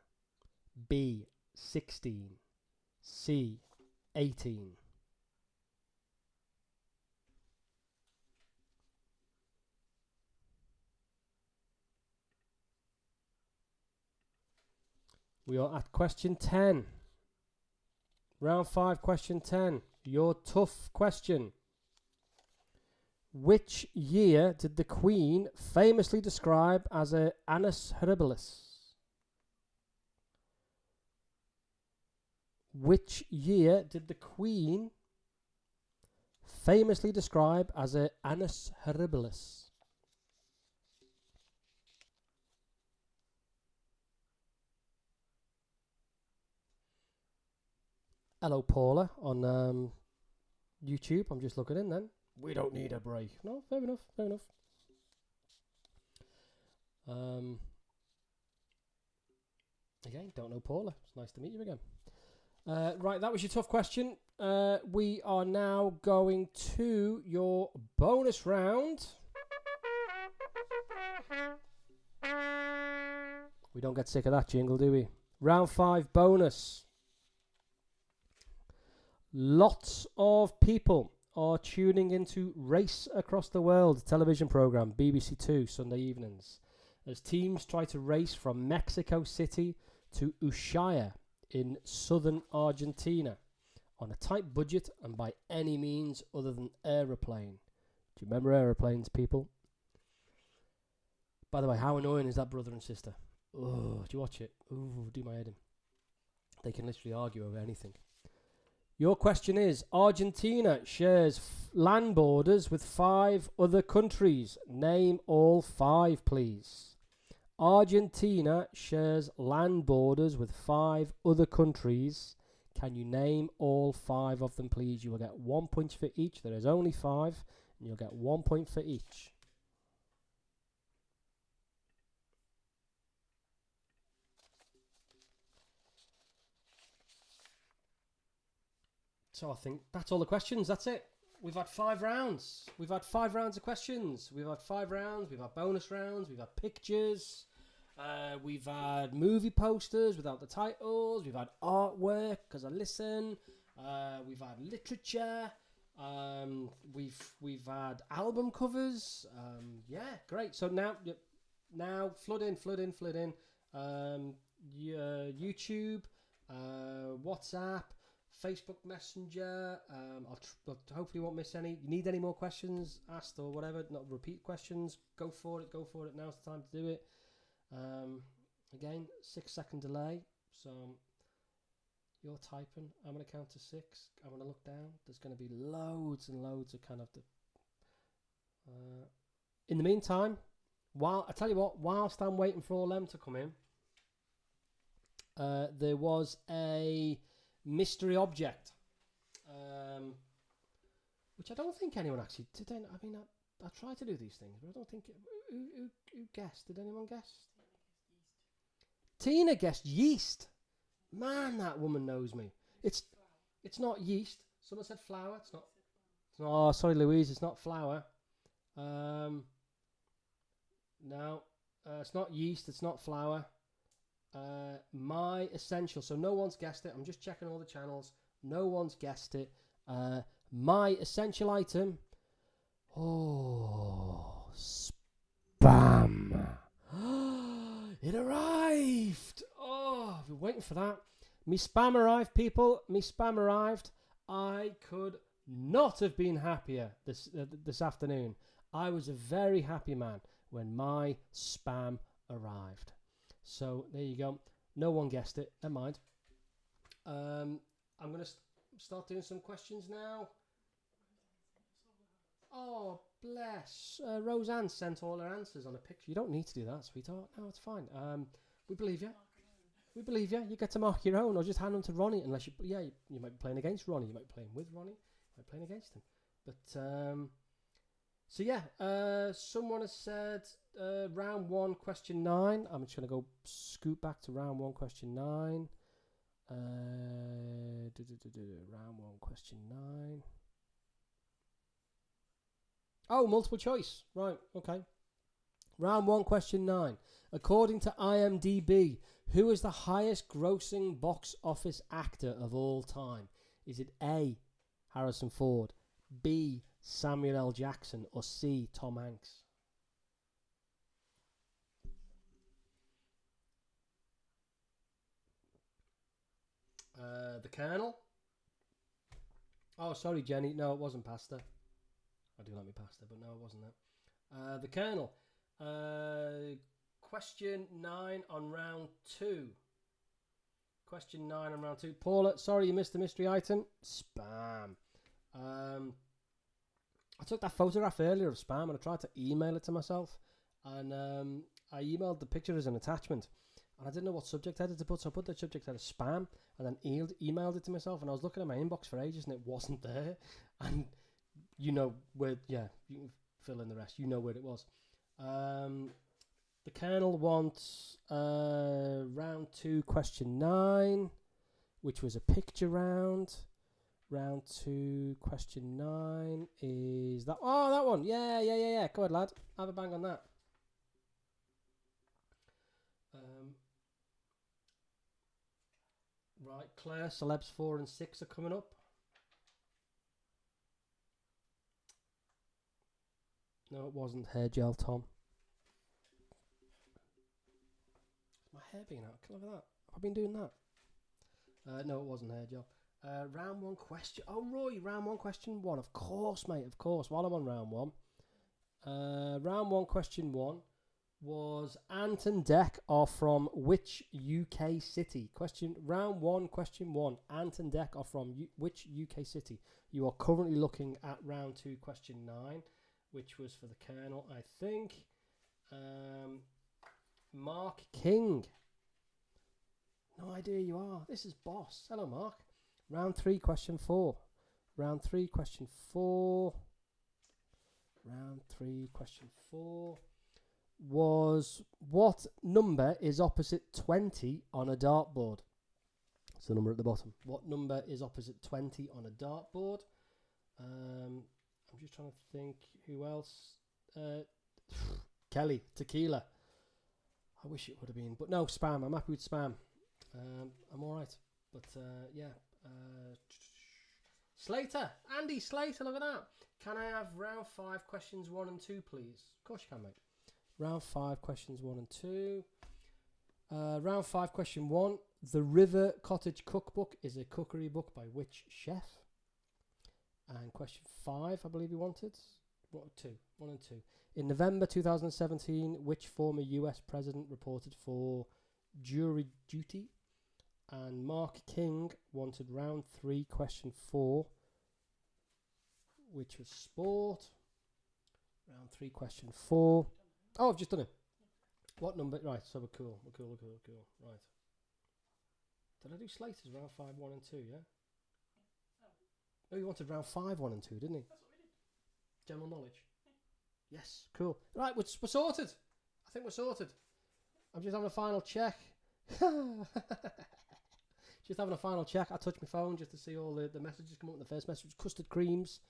B, 16, C, 18. We are at question 10. Round 5, question 10. Your tough question. Which year did the Queen famously describe as a annus horribilis? Which year did the Queen famously describe as a annus horribilis? Hello, Paula, on YouTube. I'm just looking in then. We don't need a break. No, fair enough, fair enough. Again, don't know Paula. It's nice to meet you again. Right, that was your tough question. We are now going to your bonus round. We don't get sick of that jingle, do we? Round 5 bonus. Lots of people are tuning into Race Across the World television program, BBC Two, Sunday evenings, as teams try to race from Mexico City to Ushuaia in southern Argentina on a tight budget and by any means other than aeroplane. Do you remember aeroplanes, people? By the way, how annoying is that brother and sister? Oh, do you watch it? Ooh, do my head in. They can literally argue over anything. Your question is, Argentina shares land borders with 5 other countries. Name all 5, please. Argentina shares land borders with 5 other countries. Can you name all 5 of them, please? You will get 1 point for each. There is only 5, and you'll get 1 point for each. So I think that's all the questions. That's it. We've had 5 rounds. We've had 5 rounds of questions. We've had 5 rounds. We've had bonus rounds. We've had pictures. We've had movie posters without the titles. We've had artwork because I listen. We've had literature. We've had album covers. Yeah, great. So now flood in. YouTube, WhatsApp, Facebook Messenger. I'll hopefully won't miss any. You need any more questions asked or whatever? Not repeat questions. Go for it. Now's the time to do it. Again, 6-second delay. So you're typing. I'm going to count to 6. I'm going to look down. There's going to be loads and loads of kind of the. In the meantime, whilst I'm waiting for all them to come in, there was a mystery object, which I don't think anyone actually did. I mean, I try to do these things, but I don't think who guessed. Did anyone guess? Tina guessed yeast. Man, that woman knows me. It's not yeast. Someone said flour. It's not. Oh, sorry, Louise. It's not flour. No, it's not yeast. It's not flour. My essential. So no one's guessed it. I'm just checking all the channels. No one's guessed it. My essential item. Oh, spam. It arrived. Oh, I've been waiting for that. Me spam arrived, people. Me spam arrived. I could not have been happier this afternoon. I was a very happy man when my spam arrived. So there you go. No one guessed it. Never mind. I'm going to start doing some questions now. Oh, bless. Roseanne sent all her answers on a picture. You don't need to do that, sweetheart. No, it's fine. We believe you. We believe you. You get to mark your own, or just hand them to Ronnie. Unless you might be playing against Ronnie. You might be playing with Ronnie. You might be playing against him. But so yeah, someone has said round 1, question 9. I'm just gonna go scoot back to round 1, question 9. Round 1, question 9. Oh, multiple choice. Right, okay. Round 1, question 9. According to IMDb, who is the highest grossing box office actor of all time? Is it A, Harrison Ford, B, Samuel L. Jackson, or C, Tom Hanks? The Colonel? Oh, sorry, Jenny. No, it wasn't pasta. I do like me pasta, but no, it wasn't that. The Colonel. Question 9 on round 2. Question 9 on round 2. Paula, sorry you missed the mystery item. Spam. I took that photograph earlier of spam and I tried to email it to myself. And I emailed the picture as an attachment. And I didn't know what subject header to put, so I put the subject header spam and then emailed it to myself. And I was looking at my inbox for ages and it wasn't there. And you know where, yeah, you can fill in the rest. You know where it was. The Colonel wants round 2, question 9, which was a picture round. Round 2, question 9 is that. Oh, that one. Yeah. Go ahead, lad. Have a bang on that. Right, Claire, celebs 4 and 6 are coming up. No, it wasn't hair gel, Tom. My hair being out. Look at that. Have I been doing that? No, it wasn't hair gel. Round 1 question. Oh, Roy, round 1 question 1. Of course, mate. Of course. While I'm on round 1. Round 1 question 1 was Ant and Dec are from which UK city? Round 1 question 1. Ant and Dec are from which UK city? You are currently looking at round 2 question 9, which was for the Colonel, I think. Mark King. No idea you are. This is boss. Hello, Mark. Round 3 question 4. Round 3 question 4. Round 3 question 4 was what number is opposite 20 on a dartboard? It's the number at the bottom. What number is opposite 20 on a dartboard? I'm just trying to think who else. Kelly, tequila. I wish it would have been, but no, spam. I'm happy with spam. I'm all right. But yeah. Slater, Andy Slater, look at that. Can I have round 5 questions 1 and 2, please? Of course you can, mate. Round 5 questions 1 and 2. Round 5 question 1. The River Cottage Cookbook is a cookery book by which chef? And question 5, I believe you wanted. 1 and 2. In November 2017, which former US president reported for jury duty? And Mark King wanted round 3, question 4, which was sport. Round 3, question 4. Oh, I've just done it. What number? Right, so we're cool. Right. Did I do Slater's round 5, 1 and 2, yeah? No, you wanted round 5, 1 and 2, didn't he? That's what we did. General knowledge. Yes, cool. Right, we're sorted. I think we're sorted. I'm just having a final check. Just having a final check. I touched my phone just to see all the messages come up. The first message was custard creams.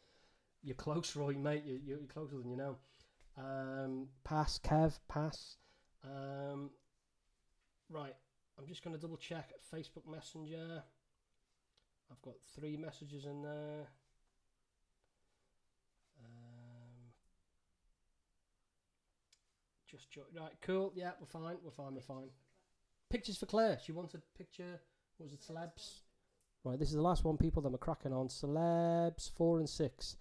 You're close, Roy, mate. You're closer than you know. Pass, Kev, pass. Right, I'm just going to double check Facebook Messenger. I've got 3 messages in there. Right, cool. Yeah, we're fine. Pictures for Claire. She wanted picture. What was it, celebs? Right, this is the last one, people, that we're cracking on. Celebs 4 and 6.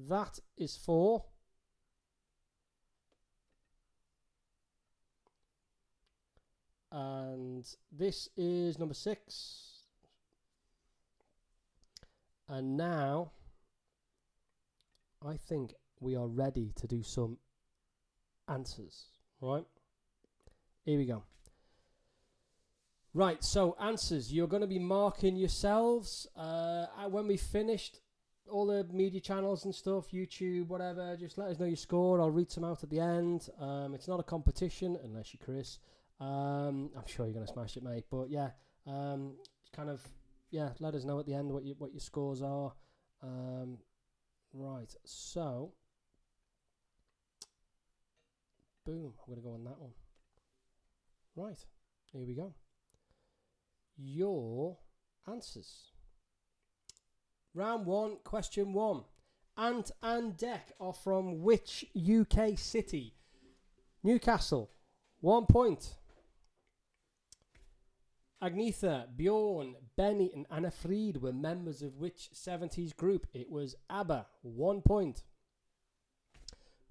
That is 4. And this is number 6. And now I think we are ready to do some answers. Right? Here we go. Right, so answers. You're going to be marking yourselves. When we finished all the media channels and stuff, YouTube, whatever, just let us know your score. I'll read some out at the end. It's not a competition, unless you're Chris. I'm sure you're going to smash it, mate. But yeah, let us know at the end what your scores are. Right, so boom, I'm going to go on that one. Right, here we go. Your answers. Round 1, question 1. Ant and Dec are from which UK city? Newcastle. 1 point. Agnetha, Bjorn, Benny and Anna Fried were members of which 70s group? It was ABBA. 1 point.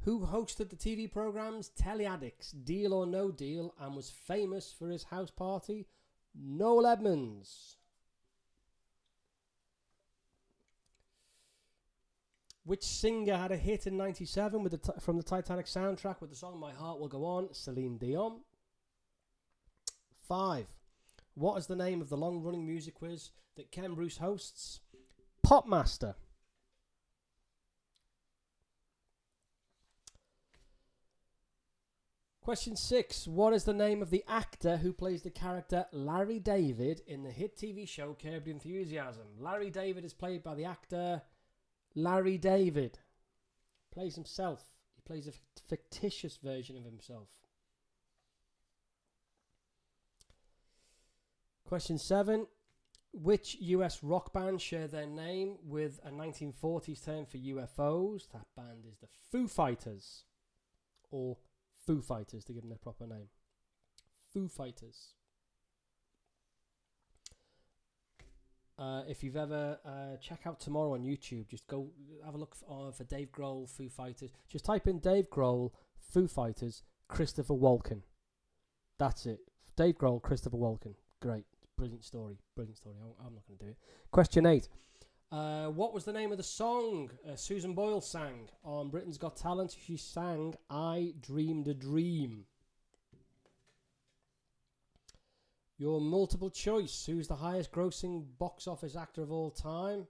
Who hosted the TV programmes Telly Addicts, Deal or No Deal, and was famous for his house party? Noel Edmonds. Which singer had a hit in 97 with from the Titanic soundtrack with the song My Heart Will Go On? Celine Dion. 5. What is the name of the long-running music quiz that Ken Bruce hosts? Popmaster. Question 6. What is the name of the actor who plays the character Larry David in the hit TV show Curb Your Enthusiasm? Larry David is played by the actor Larry David. Plays himself. He plays a fictitious version of himself. Question 7. Which US rock band share their name with a 1940s term for UFOs? That band is the Foo Fighters. Or Foo Fighters, to give them their proper name. Foo Fighters. If you've ever check out tomorrow on YouTube, just go have a look for Dave Grohl, Foo Fighters. Just type in Dave Grohl, Foo Fighters, Christopher Walken. That's it. Dave Grohl, Christopher Walken. Great. Brilliant story. I'm not going to do it. Question 8. What was the name of the song Susan Boyle sang on Britain's Got Talent? She sang I Dreamed a Dream. Your multiple choice. Who's the highest grossing box office actor of all time?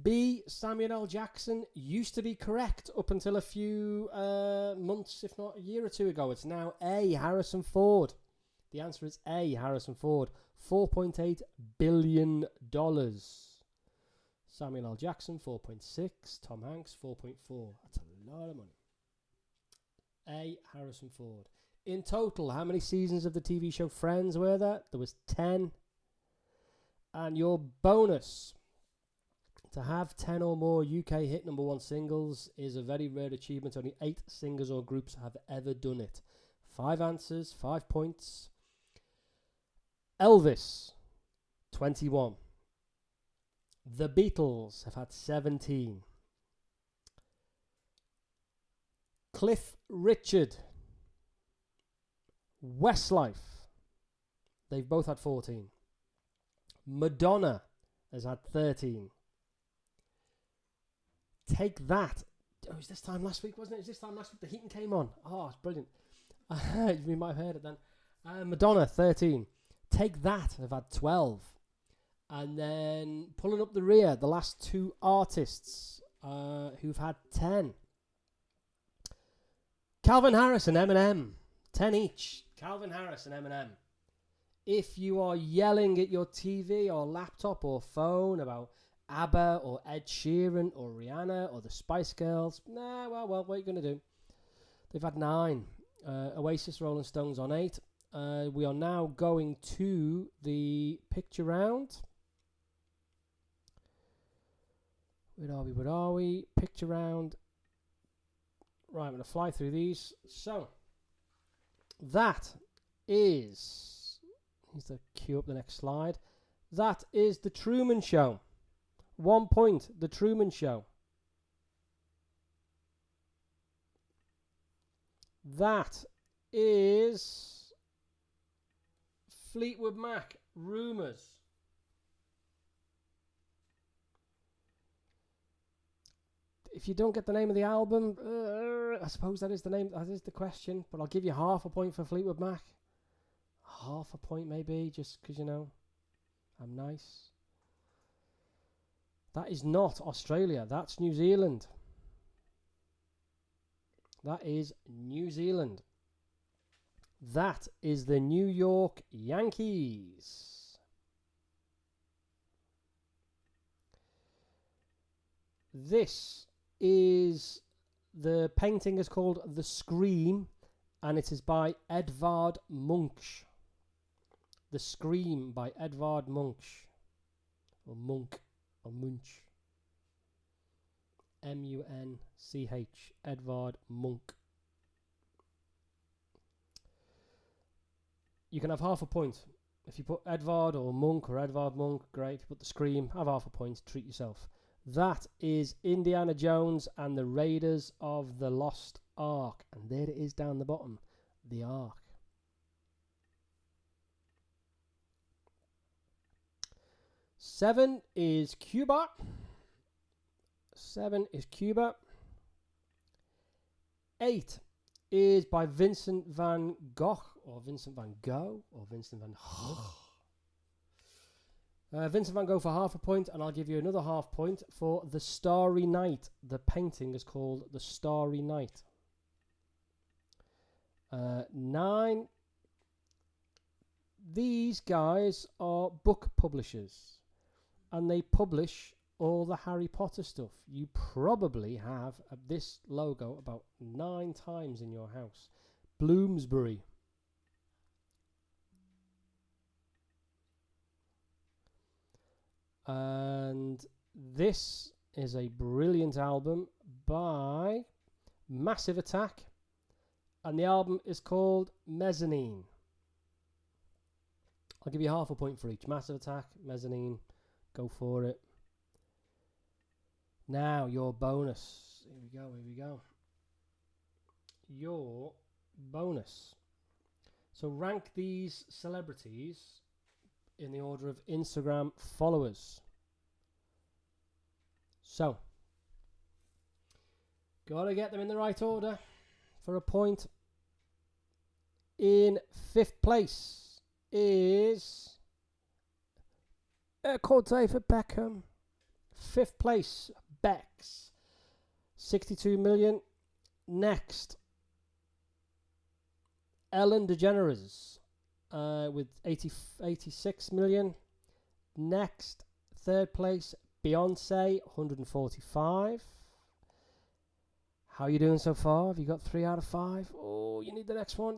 B. Samuel L. Jackson used to be correct up until a few months, if not a year or two ago. It's now A. Harrison Ford. The answer is A. Harrison Ford. $4.8 billion. Samuel L. Jackson, 4.6. Tom Hanks, 4.4. That's a lot of money. A. Harrison Ford. In total, how many seasons of the TV show Friends were there? There was 10. And your bonus, to have 10 or more UK hit number 1 singles is a very rare achievement. Only 8 singers or groups have ever done it. 5 answers, 5 points. Elvis, 21. The Beatles have had 17. Cliff Richard, Westlife, they've both had 14. Madonna has had 13. Take That. Oh, it was this time last week, wasn't it? It was this time last week the heating came on. Oh, it's brilliant. You might have heard it then. Madonna, 13. Take That have had 12. And then pulling up the rear, the last 2 artists who've had 10. Calvin Harris and Eminem. 10 each. Calvin Harris and Eminem. if you are yelling at your TV or laptop or phone about ABBA or Ed Sheeran or Rihanna or the Spice Girls, well, what are you going to do? They've had 9. Oasis, Rolling Stones on 8. We are now going to the picture round. Where are we? Picture round. Right, I'm going to fly through these. So, that is... Needs to cue up the next slide. That is The Truman Show. 1 point, The Truman Show. That is Fleetwood Mac, Rumours. If you don't get the name of the album, I suppose that is the name. That is the question. But I'll give you half a point for Fleetwood Mac. Half a point maybe, just because, you know, I'm nice. That is not Australia. That's New Zealand. That is New Zealand. That is the New York Yankees. This is... The painting is called The Scream, and it is by Edvard Munch. The Scream by Edvard Munch. Or Munch. Or Munch. M-U-N-C-H. Edvard Munch. You can have half a point. If you put Edvard or Monk or Edvard Monk, great. If you put The Scream, have half a point. Treat yourself. That is Indiana Jones and the Raiders of the Lost Ark. And there it is down the bottom. The Ark. Seven is Cuba. 7 is Cuba. 8 is by Vincent van Gogh or Vincent van Gogh or Vincent van Gogh. Vincent van Gogh for half a point, and I'll give you another half point for The Starry Night. The painting is called The Starry Night. 9. These guys are book publishers, and they publish all the Harry Potter stuff. You probably have this logo about 9 times in your house. Bloomsbury. And this is a brilliant album by Massive Attack, and the album is called Mezzanine. I'll give you half a point for each. Massive Attack, Mezzanine, go for it. Now, your bonus. Here we go. Your bonus. So rank these celebrities in the order of Instagram followers. So, gotta get them in the right order for a point. In 5th place is David Beckham. 5th place, Bex, 62 million. Next, Ellen DeGeneres with 86 million. Next, 3rd place, Beyonce, 145. How are you doing so far? Have you got 3 out of 5? Oh, you need the next one.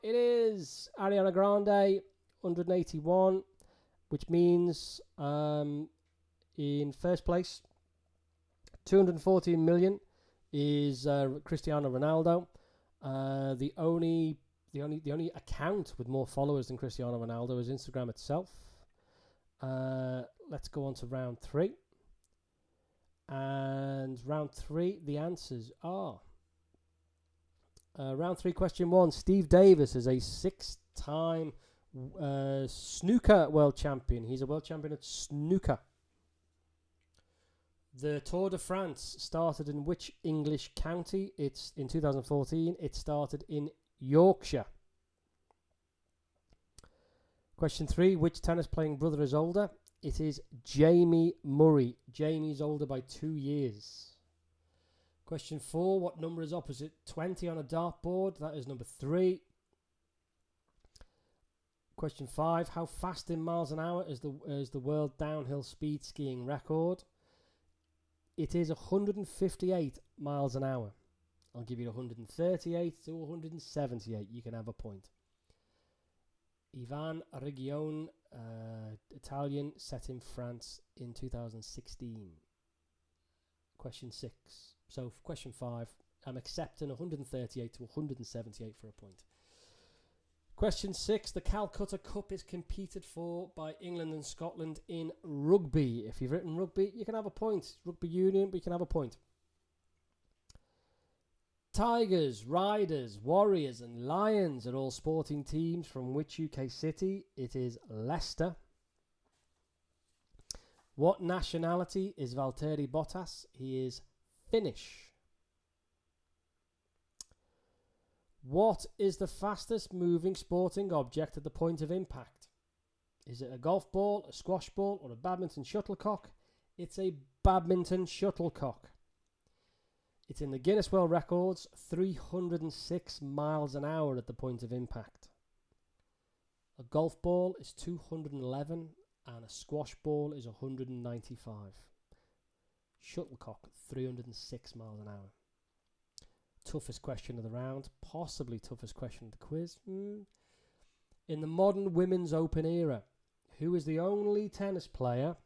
It is Ariana Grande, 181, which means in 1st place, 214 million is Cristiano Ronaldo. The only account with more followers than Cristiano Ronaldo is Instagram itself. Let's go on to round 3. And round 3, the answers are... round 3, question 1. Steve Davis is a 6-time snooker world champion. He's a world champion at snooker. The Tour de France started in which English county? It's in 2014. It started in Yorkshire. Question 3. Which tennis playing brother is older? It is Jamie Murray. Jamie's older by 2 years. Question 4. What number is opposite 20 on a dartboard? That is number 3. Question 5. How fast in miles an hour is the world downhill speed skiing record? It is 158 miles an hour. I'll give you 138 to 178. You can have a point. Ivan Region, Italian, set in France in 2016. Question 6. So for question 5, I'm accepting 138 to 178 for a point. Question 6. The Calcutta Cup is competed for by England and Scotland in rugby. If you've written rugby, you can have a point. Rugby union, but you can have a point. Tigers, Riders, Warriors and Lions are all sporting teams from which UK city? It is Leicester. What nationality is Valtteri Bottas? He is Finnish. What is the fastest moving sporting object at the point of impact? Is it a golf ball, a squash ball or a badminton shuttlecock? It's a badminton shuttlecock. It's in the Guinness World Records, 306 miles an hour at the point of impact. A golf ball is 211 and a squash ball is 195. Shuttlecock, 306 miles an hour. Toughest question of the round, possibly toughest question of the quiz. In the modern women's open era, who is the only tennis player...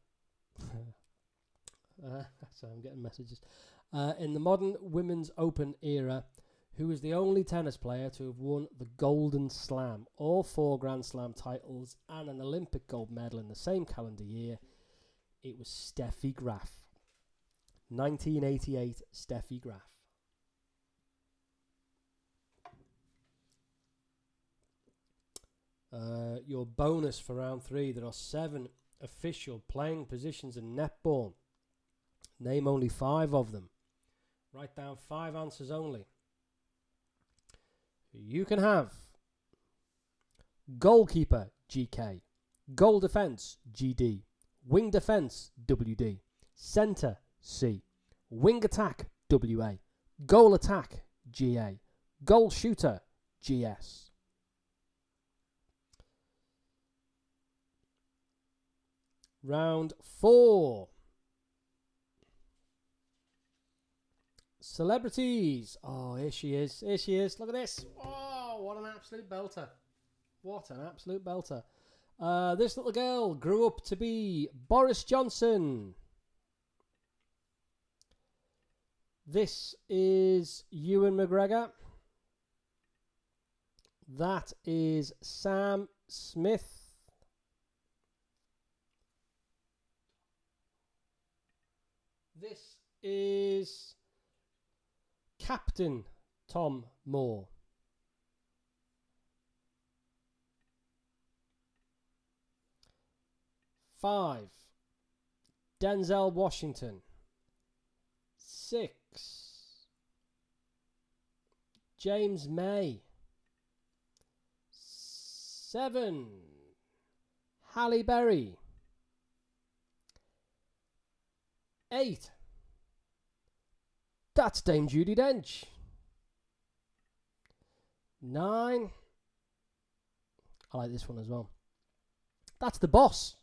so I'm getting messages. In the modern women's open era, who is the only tennis player to have won the Golden Slam, all 4 Grand Slam titles and an Olympic gold medal in the same calendar year? It was Steffi Graf. 1988, Steffi Graf. Your bonus for round 3. There are 7 official playing positions in netball. Name only 5 of them. Write down 5 answers only. You can have goalkeeper, GK, goal defence, GD, wing defence, WD, centre, C, wing attack, WA, goal attack, GA, goal shooter, GS. Round 4. Celebrities. Oh, here she is. Here she is. Look at this. Oh, what an absolute belter. What an absolute belter. This little girl grew up to be Boris Johnson. This is Ewan McGregor. That is Sam Smith. This is Captain Tom Moore. Five, Denzel Washington. 6, James May. 7, Halle Berry. 8, that's Dame Judi Dench. 9, I like this one as well. That's The Boss.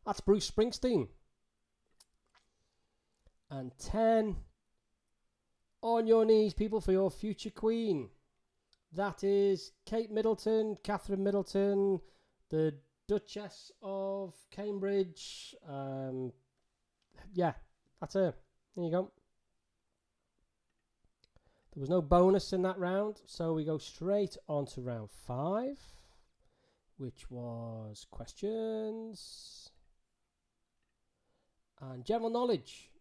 That's Bruce Springsteen. And 10, on your knees, people, for your future queen. That is Kate Middleton, Catherine Middleton, the Duchess of Cambridge. Yeah, that's her. There you go. There was no bonus in that round, so we go straight on to round 5, which was questions and general knowledge.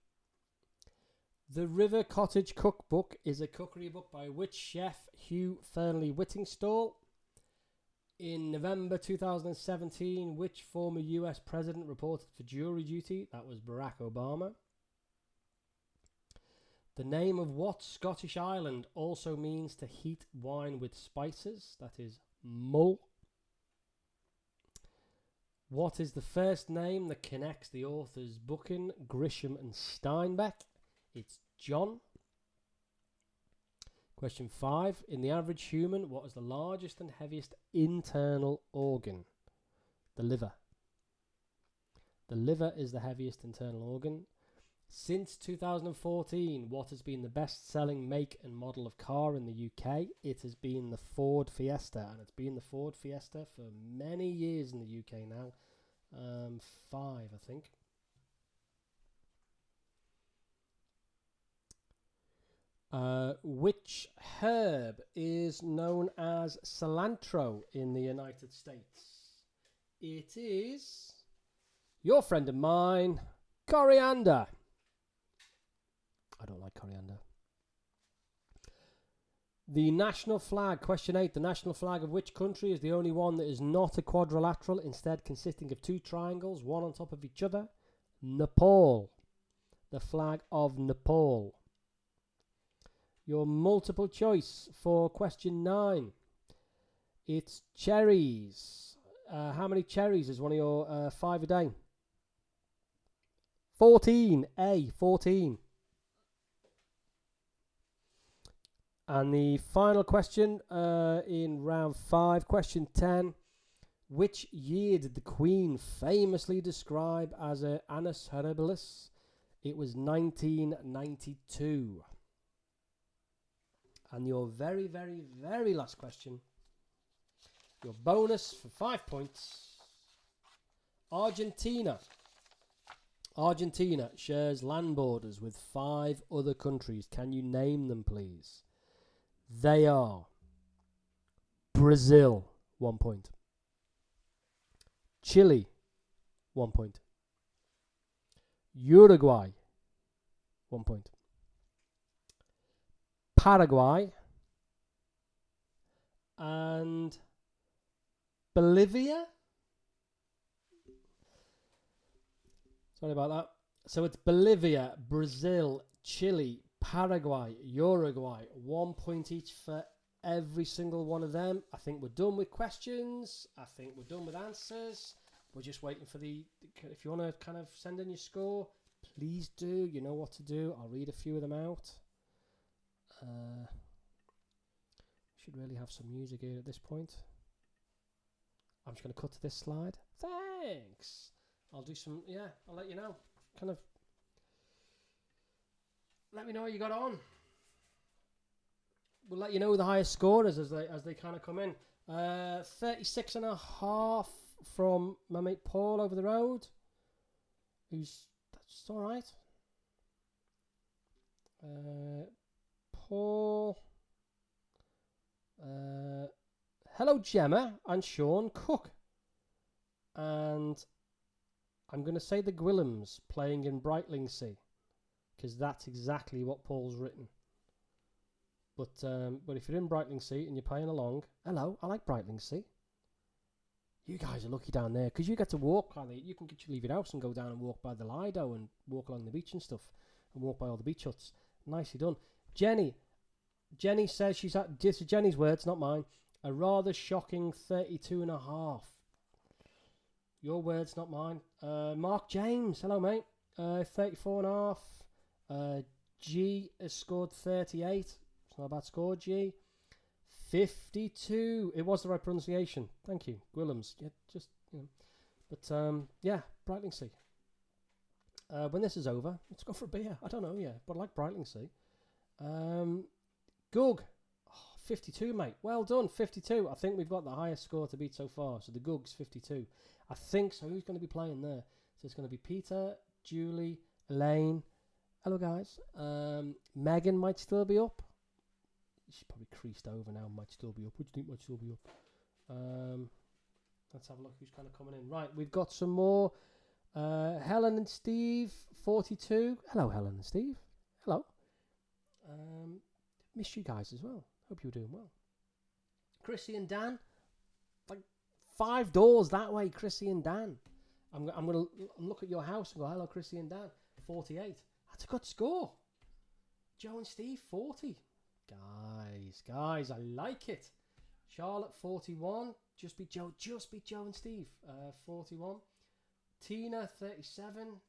The River Cottage Cookbook is a cookery book by which chef Hugh Fernley Whittingstall? In November 2017, which former US president reported for jury duty? That was Barack Obama. The name of what Scottish island also means to heat wine with spices? That is Mull. What is the first name that connects the authors Buchan, Grisham and Steinbeck? It's John. Question 5. In the average human, what is the largest and heaviest internal organ? The liver. The liver is the heaviest internal organ. Since 2014, what has been the best-selling make and model of car in the UK? It has been the Ford Fiesta, and it's been the Ford Fiesta for many years in the UK now. 5, I think. Which herb is known as cilantro in the United States? It is your friend of mine, coriander. I don't like coriander. The national flag, question 8. The national flag of which country is the only one that is not a quadrilateral, instead consisting of 2 triangles, one on top of each other? Nepal. The flag of Nepal. Your multiple choice for question 9. It's cherries. How many cherries is one of your 5 a day? 14. A. 14. And the final question in round 5, question 10. Which year did the Queen famously describe as a annus horribilis? It was 1992. And your very, very, very last question, your bonus for 5 points. Argentina. Argentina shares land borders with 5 other countries. Can you name them, please? They are Brazil, 1 point. Chile, 1 point. Uruguay, 1 point. Paraguay and Bolivia. Sorry about that. So it's Bolivia, Brazil, Chile, Paraguay, Uruguay. 1 point each for every single one of them. I think we're done with questions. I think we're done with answers. We're just waiting for if you want to kind of send in your score, please do. You know what to do. I'll read a few of them out. Should really have some music here at this point. I'm just going to cut to this slide. Thanks. I'll do some, I'll let you know. Kind of let me know how you got on. We'll let you know who the highest scorers as they kind of come in. 36 and a half from my mate Paul over the road. That's all right. Paul. Hello, Gemma and Sean Cook. And I'm going to say the Gwillams playing in Brightlingsea, because that's exactly what Paul's written. But if you're in Brightlingsea and you're playing along, hello, I like Brightlingsea. You guys are lucky down there because you get to walk. You can leave your house and go down and walk by the Lido and walk along the beach and stuff, and walk by all the beach huts. Nicely done. Jenny says she's at, this is Jenny's words, not mine, a rather shocking 32 and a half. Your words, not mine. Mark James, hello mate. 34 and a half. G has scored 38. It's not a bad score, G. 52. It was the right pronunciation. Thank you, Gwillams. Yeah, just, But, Brightlingsea. When this is over, let's go for a beer. I don't know, but I like Brightlingsea. Gug. 52, mate. Well done, 52. I think we've got the highest score to beat so far. So the Gug's 52. I think so. Who's going to be playing there? So it's going to be Peter, Julie, Elaine. Hello, guys. Megan might still be up. She's probably creased over now. Might still be up. What do you think might still be up? Let's have a look who's kind of coming in. Right, we've got some more. Helen and Steve, 42. Hello, Helen and Steve. Hello. Missed you guys as well. Hope you're doing well. Chrissy and Dan, like 5 doors that way. Chrissy and Dan. I'm gonna look at your house and go, hello, Chrissy and Dan. 48. That's a good score. Joe and Steve, 40. Guys, I like it. Charlotte, 41. Just beat Joe and Steve. 41. Tina, 37.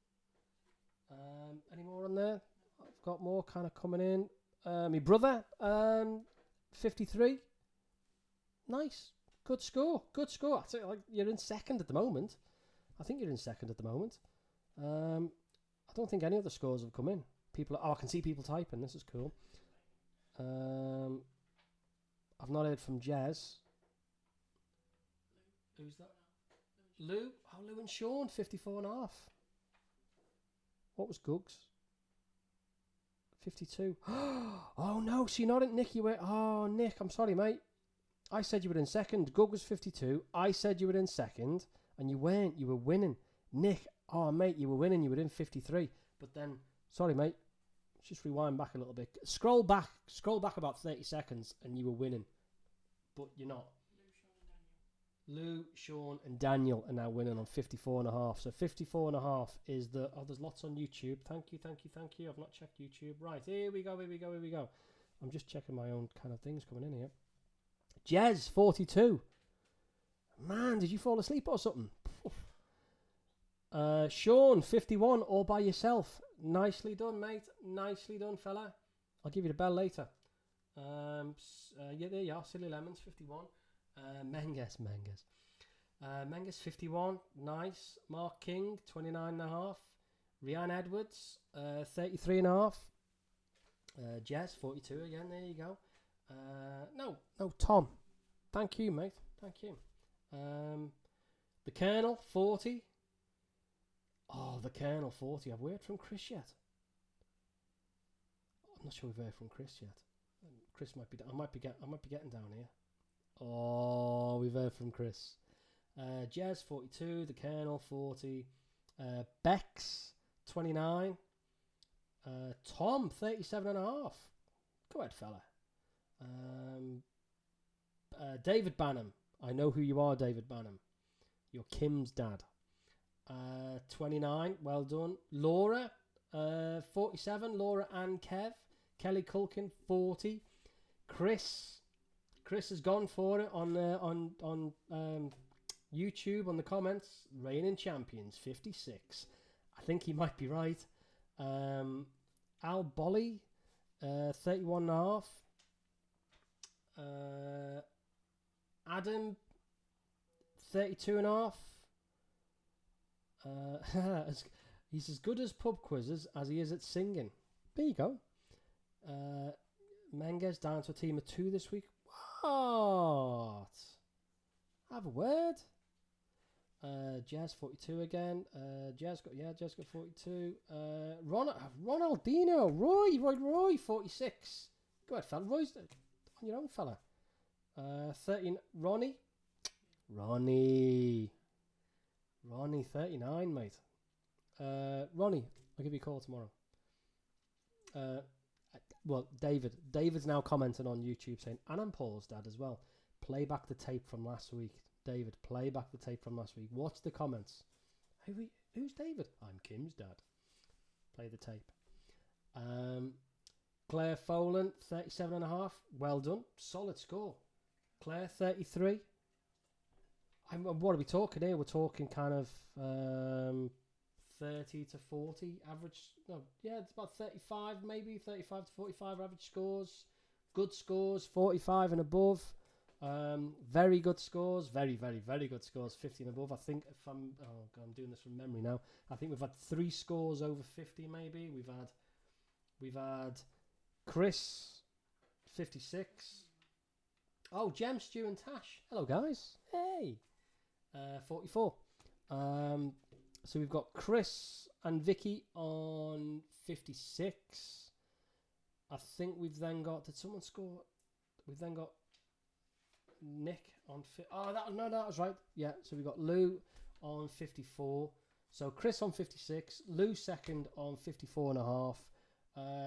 Any more on there? I've got more kind of coming in. My brother, 53. Nice. Good score. Good score. I think, like, you're in second at the moment. I think you're in second at the moment. I don't think any other scores have come in. I can see people typing. This is cool. I've not heard from Jez. Who's that? Lou. Oh, Lou and Sean, 54.5. What was Gugs? 52. Oh, no. So you're not at Nick. You were... Oh, Nick, I'm sorry, mate. I said you were in second. Gug was 52. I said you were in second. And you weren't. You were winning. Nick, oh, mate, you were winning. You were in 53. But then... Sorry, mate. Just rewind back a little bit. Scroll back about 30 seconds and you were winning. But you're not. Lou, Sean and Daniel are now winning on 54.5. So 54.5 is the... Oh, there's lots on YouTube. Thank you. I've not checked YouTube. Right, here we go. I'm just checking my own kind of things coming in here. Jez, 42. Man, did you fall asleep or something? Sean, 51, all by yourself. Nicely done, mate. Nicely done, fella. I'll give you the bell later. Yeah, there you are. Silly Lemons, 51. Menges. Menges, 51. Nice. Mark King, 29.5. Rianne Edwards, 33.5. Jez, 42 again. There you go. No, Tom. Thank you, mate. Thank you. The Colonel, 40. Oh, the Colonel, 40. Have we heard from Chris yet? I'm not sure we've heard from Chris yet. Chris might be... I might be getting down here. Oh, we've heard from Chris. Jez, 42. The Colonel, 40. Bex, 29. Tom, 37.5. Go ahead, fella. David Bannum. I know who you are, David Bannum. You're Kim's dad. 29. Well done. Laura, 47. Laura and Kev. Kelly Culkin, 40. Chris has gone for it on YouTube on the comments. Reigning champions, 56. I think he might be right. Al Bolly, 31.5. Adam, 32.5. He's as good as pub quizzes as he is at singing. There you go. Menges down to a team of 2 this week. What? Have a word. Jazz 42 again. Jazz got 42. Ronaldinho. Roy 46. Go ahead, fella. Roy's on your own, fella. 13. Ronnie 39, mate. Ronnie, I'll give you a call tomorrow. Well, David's now commenting on YouTube saying, and I'm Paul's dad as well. Play back the tape from last week. David, play back the tape from last week. Watch the comments. Who's David? I'm Kim's dad. Play the tape. Claire Folan, 37.5. Well done. Solid score. Claire, 33. What are we talking here? We're talking kind of 30 to 40 average. No, yeah, it's about 35 maybe, 35 to 45 average scores. Good scores, 45 and above. Very good scores, very, very, very good scores, 50 and above. I think if I'm doing this from memory now. I think we've had 3 scores over 50 maybe. We've had Chris, 56. Oh, Jem, Stu and Tash. Hello, guys. Hey. 44. So we've got Chris and Vicky on 56. I think we've then got... Did someone score? We've then got Nick on... that was right. Yeah, so we've got Lou on 54. So Chris on 56. Lou second on 54.5.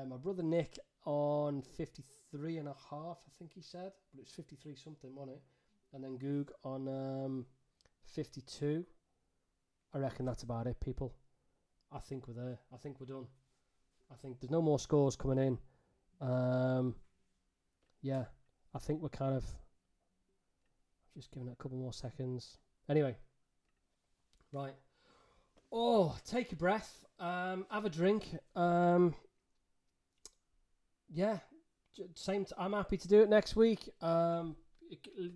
My brother Nick on 53.5, I think he said. But it was 53 something, wasn't it? And then Goog on 52. I reckon that's about it, people. I think we're there. I think we're done. I think there's no more scores coming in. Yeah, I think we're kind of... Just giving it a couple more seconds. Anyway. Right. Oh, take a breath. Have a drink. Yeah. I'm happy to do it next week.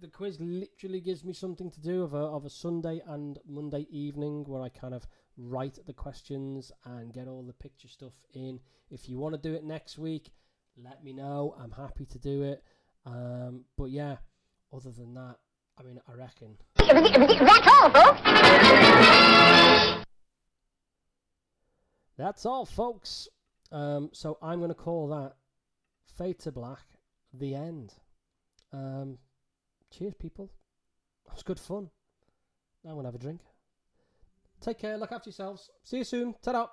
The quiz literally gives me something to do of a Sunday and Monday evening where I kind of write the questions and get all the picture stuff in. If you want to do it next week, let me know. I'm happy to do it. But yeah, other than that, I mean, I reckon. That's all, folks. That's all, folks. So I'm going to call that Fade to Black the end. Cheers, people. That was good fun. Now I'm going to have a drink. Take care. Look after yourselves. See you soon. Ta-da.